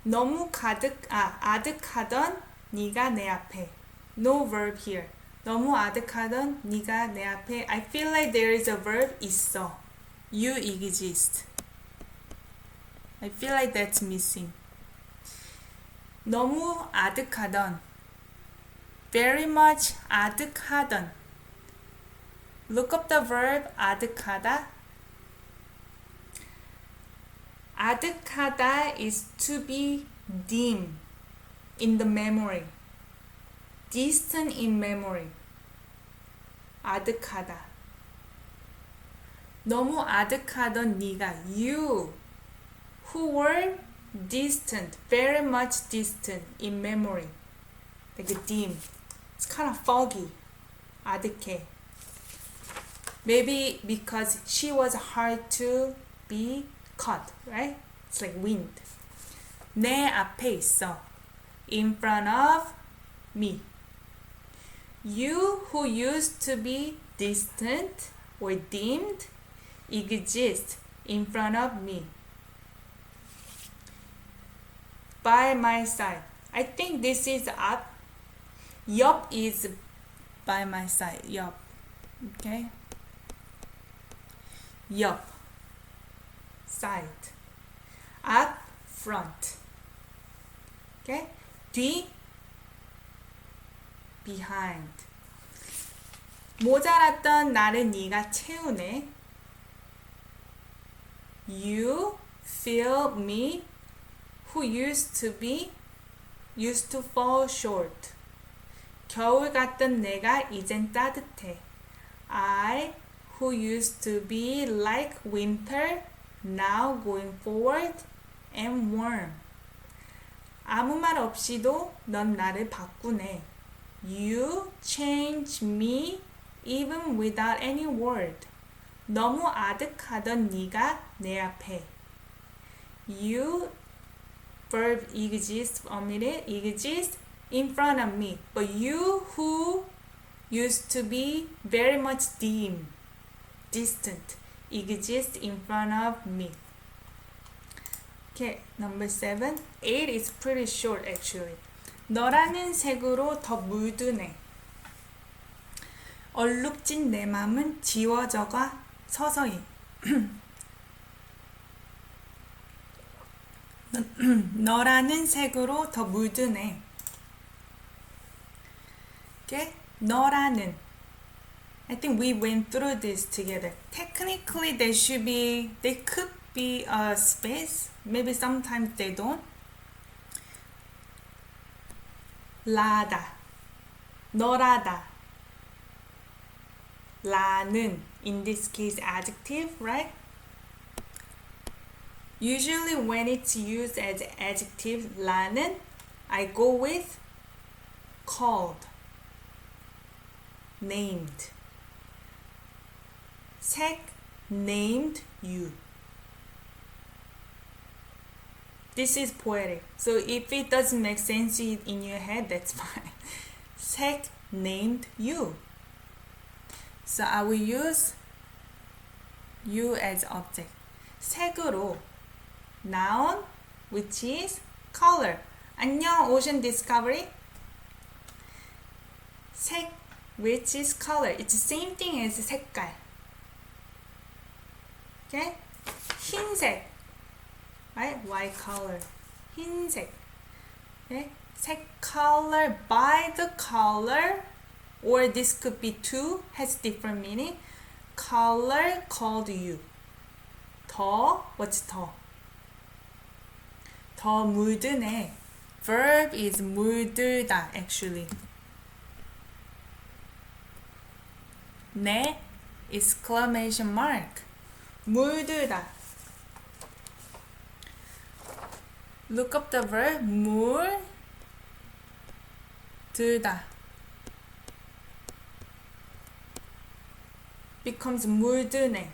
너무 아득하던 네가 내 앞에. No verb here. 너무 아득하던 네가 내 앞에. I feel like there is a verb 있어. You exist. I feel like that's missing. 너무 아득하던. Very much 아득하던. Look up the verb 아득하다. 아득하다 is to be dim in the memory. Distant in memory. 아득하다. 너무 아득하던 네가 you who were distant, very much distant in memory. Like dim. It's kind of foggy. 아득해. Maybe because she was hard to be caught, right? It's like wind. 내 앞에 있어. In front of me. You who used to be distant or dimmed exist in front of me. By my side. I think this is up. Yup is by my side. Yup. Okay. Yup. Side. Up. Front. Okay. 뒤. Behind. 모자랐던 나를 네가 채우네. You fill me who used to fall short. 겨울 같던 내가 이젠 따뜻해. I who used to be like winter now going forward am warm. 아무 말 없이도 넌 나를 바꾸네. You change me even without any word. 너무 아득하던 네가 내 앞에. You verb exist exist in front of me. But you who used to be very much distant exist in front of me. Okay, number 7. 8 is pretty short actually. 너라는 색으로 더 물드네. 얼룩진 내 맘은 지워져가 서서히. 너라는 색으로 더 물드네. Okay? 너라는. I think we went through this together. Technically, they could be a space. Maybe sometimes they don't. 라다. 너라다. 라는. In this case, adjective, right? Usually when it's used as adjective, 라는, I go with called, named. 색 named you. This is poetic. So if it doesn't make sense in your head, that's fine. 색 named you. So I will use you as object. 색으로 noun, which is color. 안녕, ocean discovery. 색, which is color. It's the same thing as 색깔. Okay? 흰색, right? White color. 흰색. Okay? 색, color, by the color, or this could be two, has different meaning. Color called you. 더, what's 더? 더 물드네. Verb is 물들다, actually. 네, exclamation mark. 물들다. Look up the verb. 물들다. Becomes 물드네.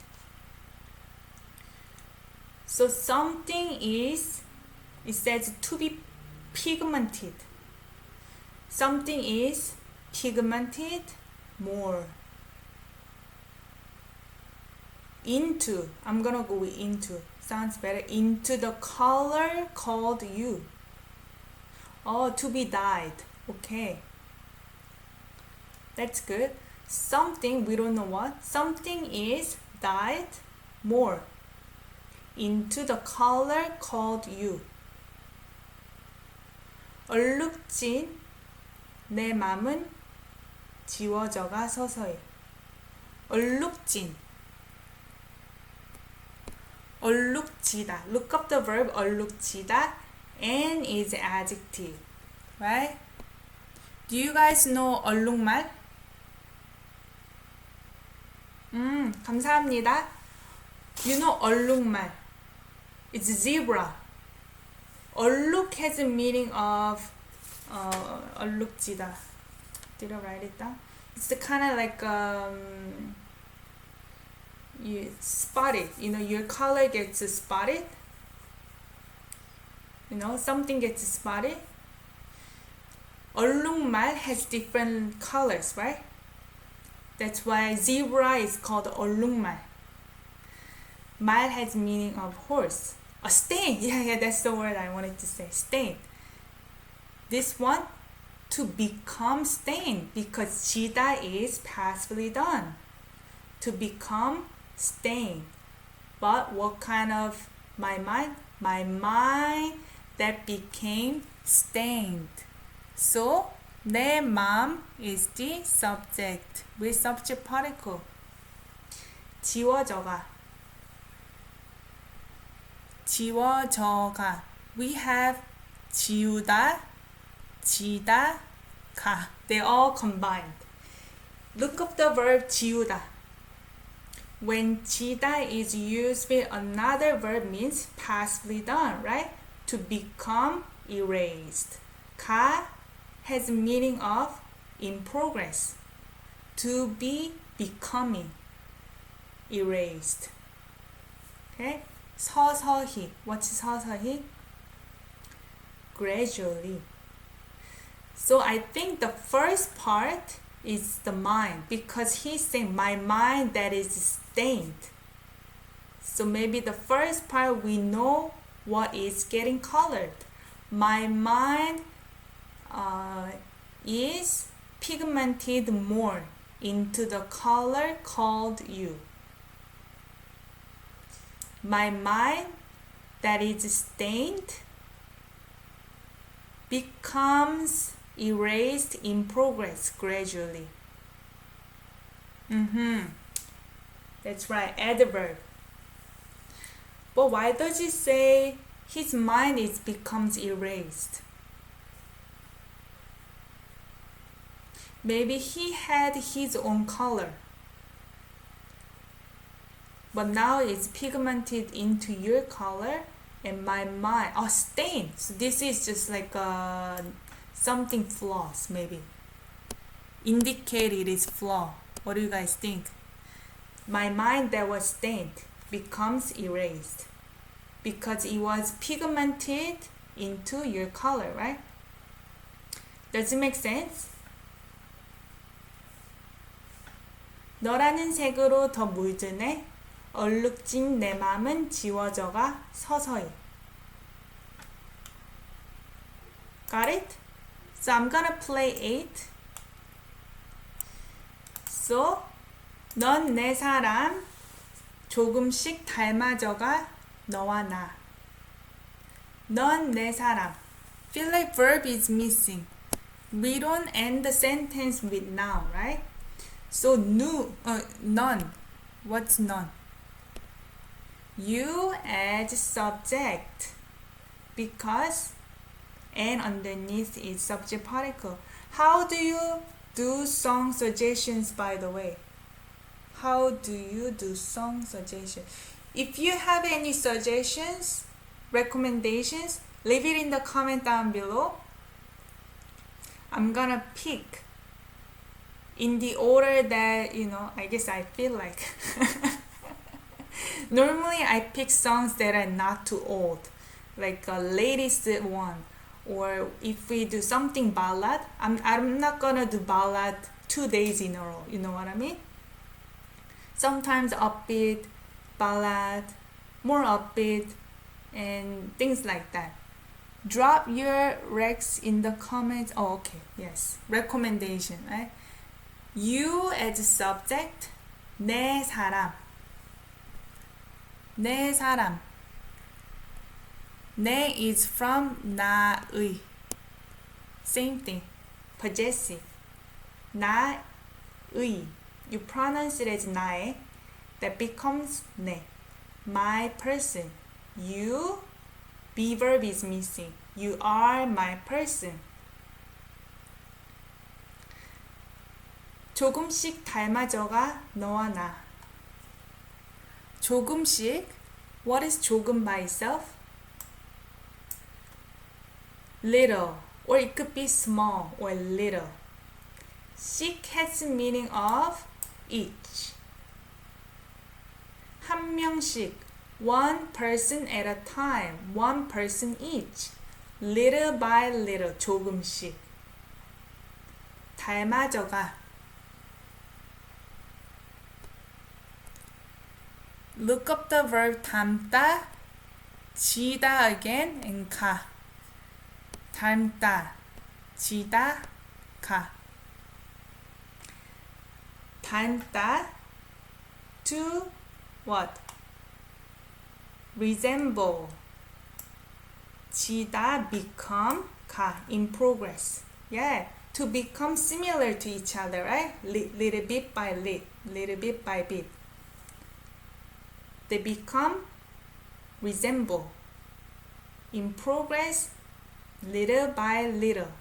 So something is, it says to be pigmented. Something is pigmented more. Into, I'm gonna go with into. Sounds better. Into the color called you. Oh, to be dyed. Okay. That's good. Something, we don't know what. Something is dyed more. Into the color called you. 얼룩진 내 맘은 지워져가 서서히. 얼룩진. 얼룩지다. Look up the verb 얼룩지다. And is adjective. Right? Do you guys know 얼룩말? 감사합니다. You know 얼룩말. It's zebra. 얼룩 has a meaning of 얼룩지다. Did I write it down? It's the kind of like you spotted. You know, your color gets spotted. You know, something gets spotted. 얼룩말 has different colors, right? That's why zebra is called 얼룩말. 말 has meaning of horse. A stain. Yeah, that's the word I wanted to say. Stain. This one, to become stained, because 지다 is passively done. To become stained. But what kind of my mind? My mind that became stained. So, 내 맘 is the subject with subject particle. 지워져가. 지워져가. We have 지우다, 지다, 가. They all combined. Look up the verb 지우다. When 지다 is used with another verb means passively done, right? To become erased. 가 has meaning of in progress. To be becoming erased. Okay? 서서히. What's 서서히? Gradually. So I think the first part is the mind, because he's saying my mind that is stained. So maybe the first part we know what is getting colored. My mind is pigmented more into the color called you. My mind that is stained becomes erased in progress gradually. That's right, adverb. But why does it say his mind becomes erased? Maybe he had his own color, but now it's pigmented into your color, and my mind, stained. So this is just like something flaws, maybe. Indicate it is flaw. What do you guys think? My mind that was stained becomes erased because it was pigmented into your color, right? Does it make sense? 너라는 색으로 더 물드네 얼룩진 내 맘은 지워져가 서서히. Got it? So I'm gonna play 8. So 넌 내 사람 조금씩 닮아져가 너와 나. 넌 내 사람. Feel like verb is missing. We don't end the sentence with now, right? So none. What's none? You as subject because and underneath is subject particle. How do you do song suggestions, by the way? How do you do song suggestions? If you have any suggestions, recommendations, leave it in the comment down below. I'm gonna pick in the order that, I guess I feel like. Normally I pick songs that are not too old, like a latest one. Or if we do something ballad, I'm not gonna do ballad 2 days in a row. You know what I mean? Sometimes upbeat, ballad, more upbeat, and things like that. Drop your recs in the comments. Oh, okay, yes. Recommendation, right? You as a subject, 내 사람. 내 사람. 내 is from 나의. Same thing. Possessive. 나의. You pronounce it as 나의. That becomes 내. My person. You. Be verb is missing. You are my person. 조금씩 닮아져가 너와 나. 조금씩. What is 조금 by itself? Little, or it could be small or little. 씩 has the meaning of each. 한 명씩, one person at a time, one person each. Little by little, 조금씩. 닮아져가. Look up the verb 닮다, 지다 again, and 가. 닮다, 지다, 가. 닮다, to what? Resemble. 지다, become, 가, in progress. Yeah, to become similar to each other, right? Little bit by little bit by bit. They become, resemble. In progress, little by little.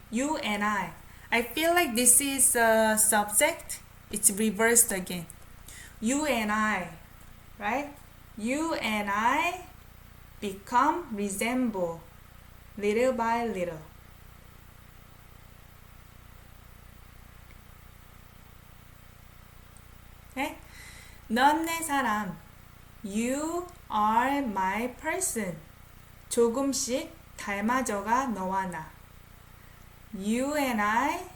You and I. I feel like this is a subject. It's reversed again. You and I, right? You and I become, resemble, little by little. Okay? 넌 내 사람. You are my person. 조금씩 닮아져가 너와 나. You and I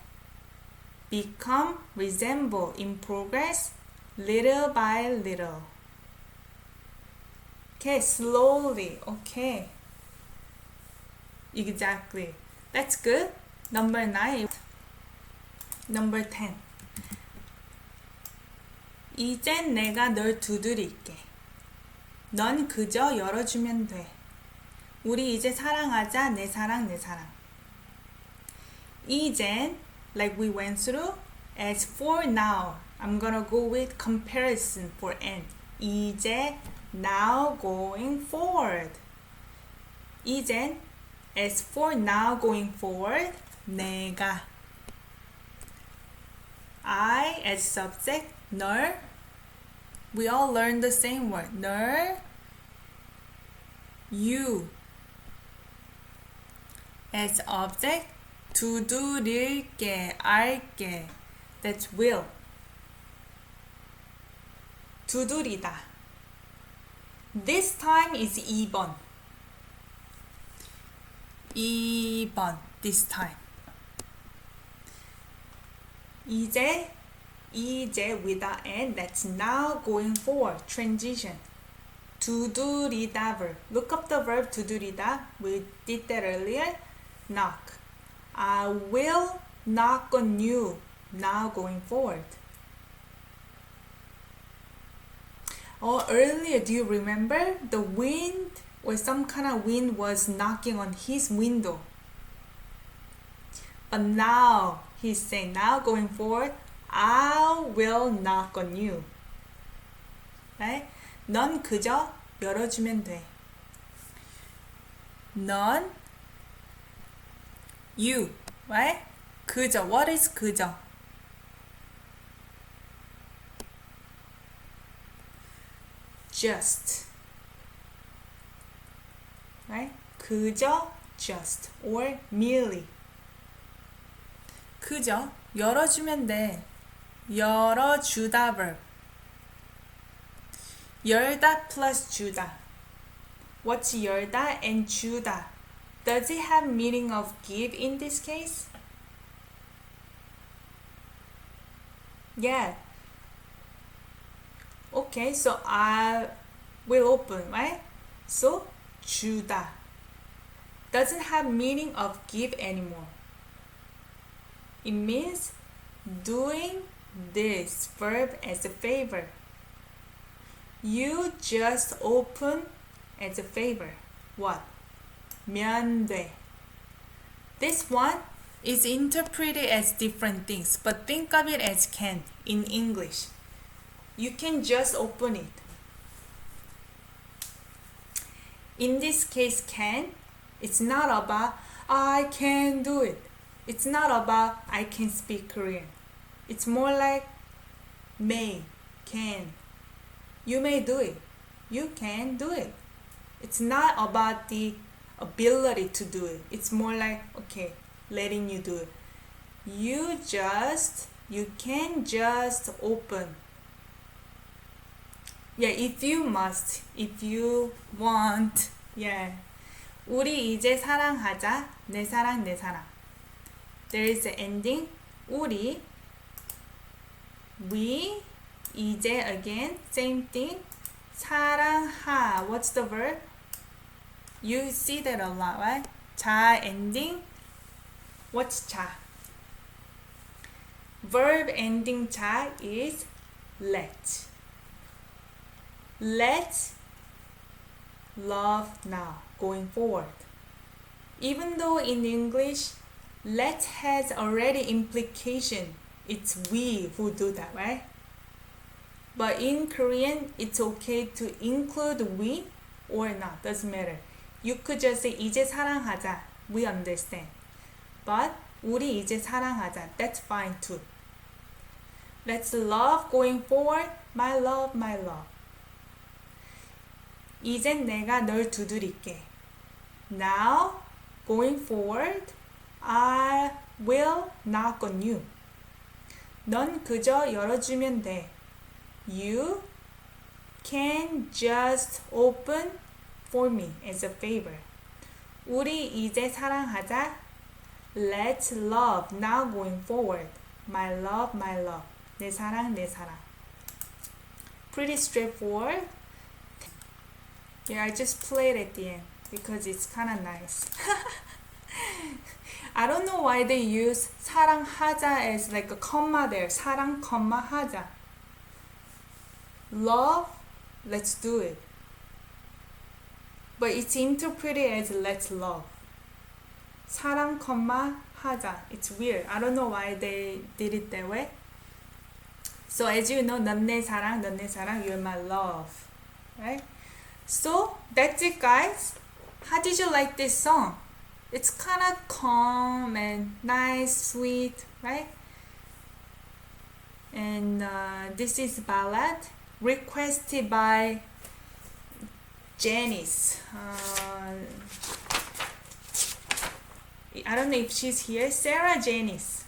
become, resemble, in progress, little by little. Okay, slowly. Okay. Exactly. That's good. Number 9. Number 10. 이젠 내가 널 두드릴게. 넌 그저 열어주면 돼. 우리 이제 사랑하자. 내 사랑, 내 사랑. 이젠, like we went through. As for now, I'm gonna go with comparison for end. 이제, now going forward. 이젠, as for now going forward, 내가. I as subject, 널. We all learn the same word. 널. You. As object, 두드릴게, 알게. That's will. 두드리다. This time is 2번. 2번. This time. 이제 without n. That's now going forward. Transition. 두드리다 verb. Look up the verb 두드리다. We did that earlier. Knock. I will knock on you. Now going forward. Oh, earlier, do you remember? The wind or some kind of wind was knocking on his window. But now, he's saying, now going forward, I will knock on you. Right? 넌 그저 열어주면 돼. 넌, you, right? 그저, what is 그저? Just, right? 그저, just, or merely. 그저 열어주면 돼. 열어주다 verb. 열다 plus 주다. What's 열다 and 주다? Does it have meaning of give in this case? Yeah. Okay, so I will open, right? So 주다 doesn't have meaning of give anymore. It means doing this verb as a favor. You just open as a favor. What? 면 돼. This one is interpreted as different things, but think of it as can in English. You can just open it. In this case, can, it's not about I can do it. It's not about I can speak Korean. It's more like may, can. You may do it. You can do it. It's not about the ability to do it. It's more like, okay, letting you do it. You can just open. Yeah, if you must, if you want. Yeah. 우리 이제 사랑하자. 내 사랑, 내 사랑. There is an ending. 우리. We. 이제 again. Same thing. 사랑하. What's the verb? You see that a lot, right? 자 ending. What's 자? Verb ending 자 is let. Let's love now, going forward. Even though in English, let has already implication. It's we who do that, right? But in Korean, it's okay to include we or not. Doesn't matter. You could just say 이제 사랑하자. We understand. But 우리 이제 사랑하자. That's fine too. Let's love going forward. My love, my love. 이젠 내가 널 두드릴게. Now, going forward, I will knock on you. 넌 그저 열어주면 돼. You can just open for me as a favor. 우리 이제 사랑하자. Let's love now going forward. My love, my love. 내 사랑, 내 사랑. Pretty straightforward. Yeah, I just played at the end because it's kind of nice. I don't know why they use 사랑하자 as like a comma there. 사랑, comma, 하자. Love, let's do it. But it's interpreted as let's love. 사랑, comma, 하자. It's weird. I don't know why they did it that way. So as you know, 넌 내 사랑, 넌 내 사랑, you're my love. Right? So that's it, guys. How did you like this song? It's kind of calm and nice, sweet, right? And this is ballad requested by Janice. I don't know if she's here. Sarah Janice.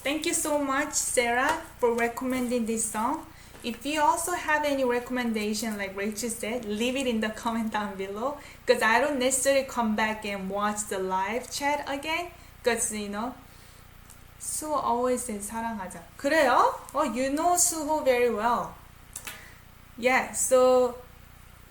Thank you so much, Sarah, for recommending this song. if you also have any recommendation, like Rachel said, leave it in the comment down below. Because I don't necessarily come back and watch the live chat again. Because, you know, 수호 always says 사랑하자. 그래요? Oh, you know 수호 very well. Yeah, so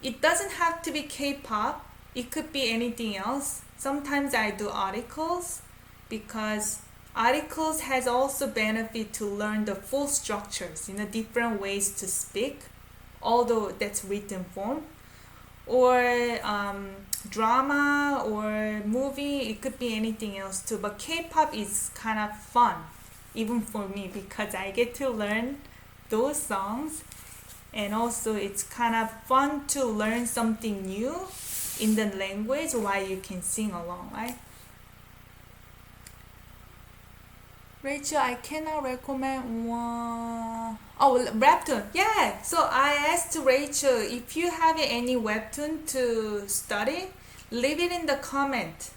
it doesn't have to be K-pop. It could be anything else. Sometimes I do articles because articles has also benefit to learn the full structures, you know, different ways to speak, although that's written form. Or drama or movie, it could be anything else too. But K-pop is kind of fun, even for me, because I get to learn those songs. And also it's kind of fun to learn something new in the language while you can sing along, right? Rachel, I cannot recommend one. Oh, webtoon. Yeah. So I asked Rachel if you have any webtoon to study, leave it in the comment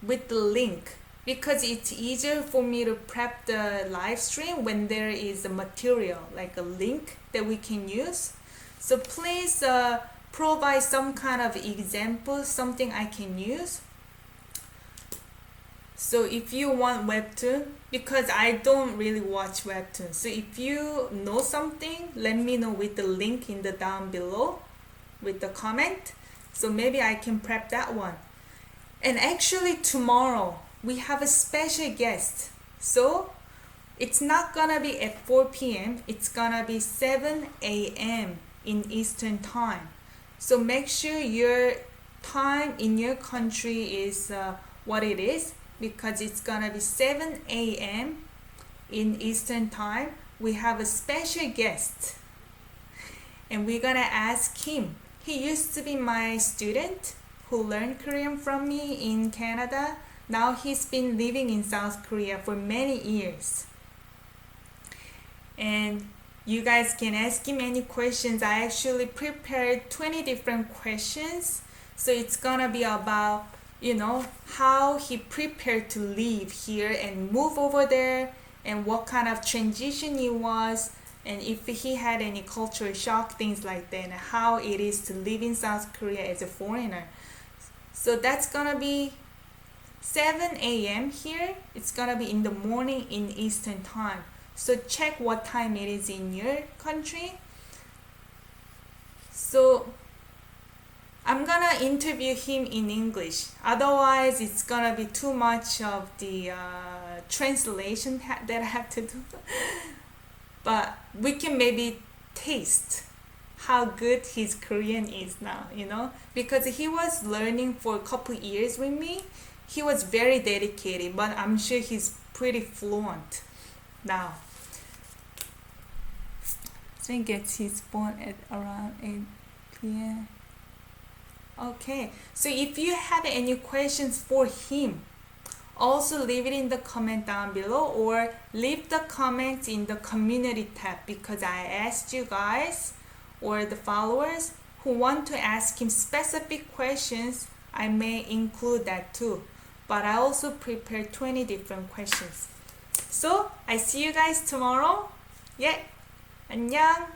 with the link, because it's easier for me to prep the live stream when there is a material, like a link that we can use. So please provide some kind of example, something I can use. So if you want webtoon, because I don't really watch webtoon, so if you know something, let me know with the link in the down below with the comment, so maybe I can prep that one. And actually tomorrow we have a special guest, so it's not gonna be at 4 p.m. it's gonna be 7 a.m. in Eastern time. So make sure your time in your country is what it is, because it's gonna be 7 a.m. in Eastern time. We have a special guest and we're gonna ask him. He used to be my student who learned Korean from me in Canada. Now he's been living in South Korea for many years. And you guys can ask him any questions. I actually prepared 20 different questions. So it's gonna be about, you know, how he prepared to live here and move over there, and what kind of transition it was, and if he had any cultural shock, things like that, and how it is to live in South Korea as a foreigner. So that's gonna be 7 a.m. here. It's gonna be in the morning in Eastern time. So check what time it is in your country. So I'm gonna interview him in English. Otherwise, it's gonna be too much of the translation that I have to do. But we can maybe taste how good his Korean is now, you know? Because he was learning for a couple years with me. He was very dedicated, but I'm sure he's pretty fluent now. So he gets his phone at around 8 p.m. Okay, so if you have any questions for him, also leave it in the comment down below, or leave the comments in the community tab, because I asked you guys or the followers who want to ask him specific questions. I may include that too, but I also prepared 20 different questions. So I see you guys tomorrow. Yeah, 안녕.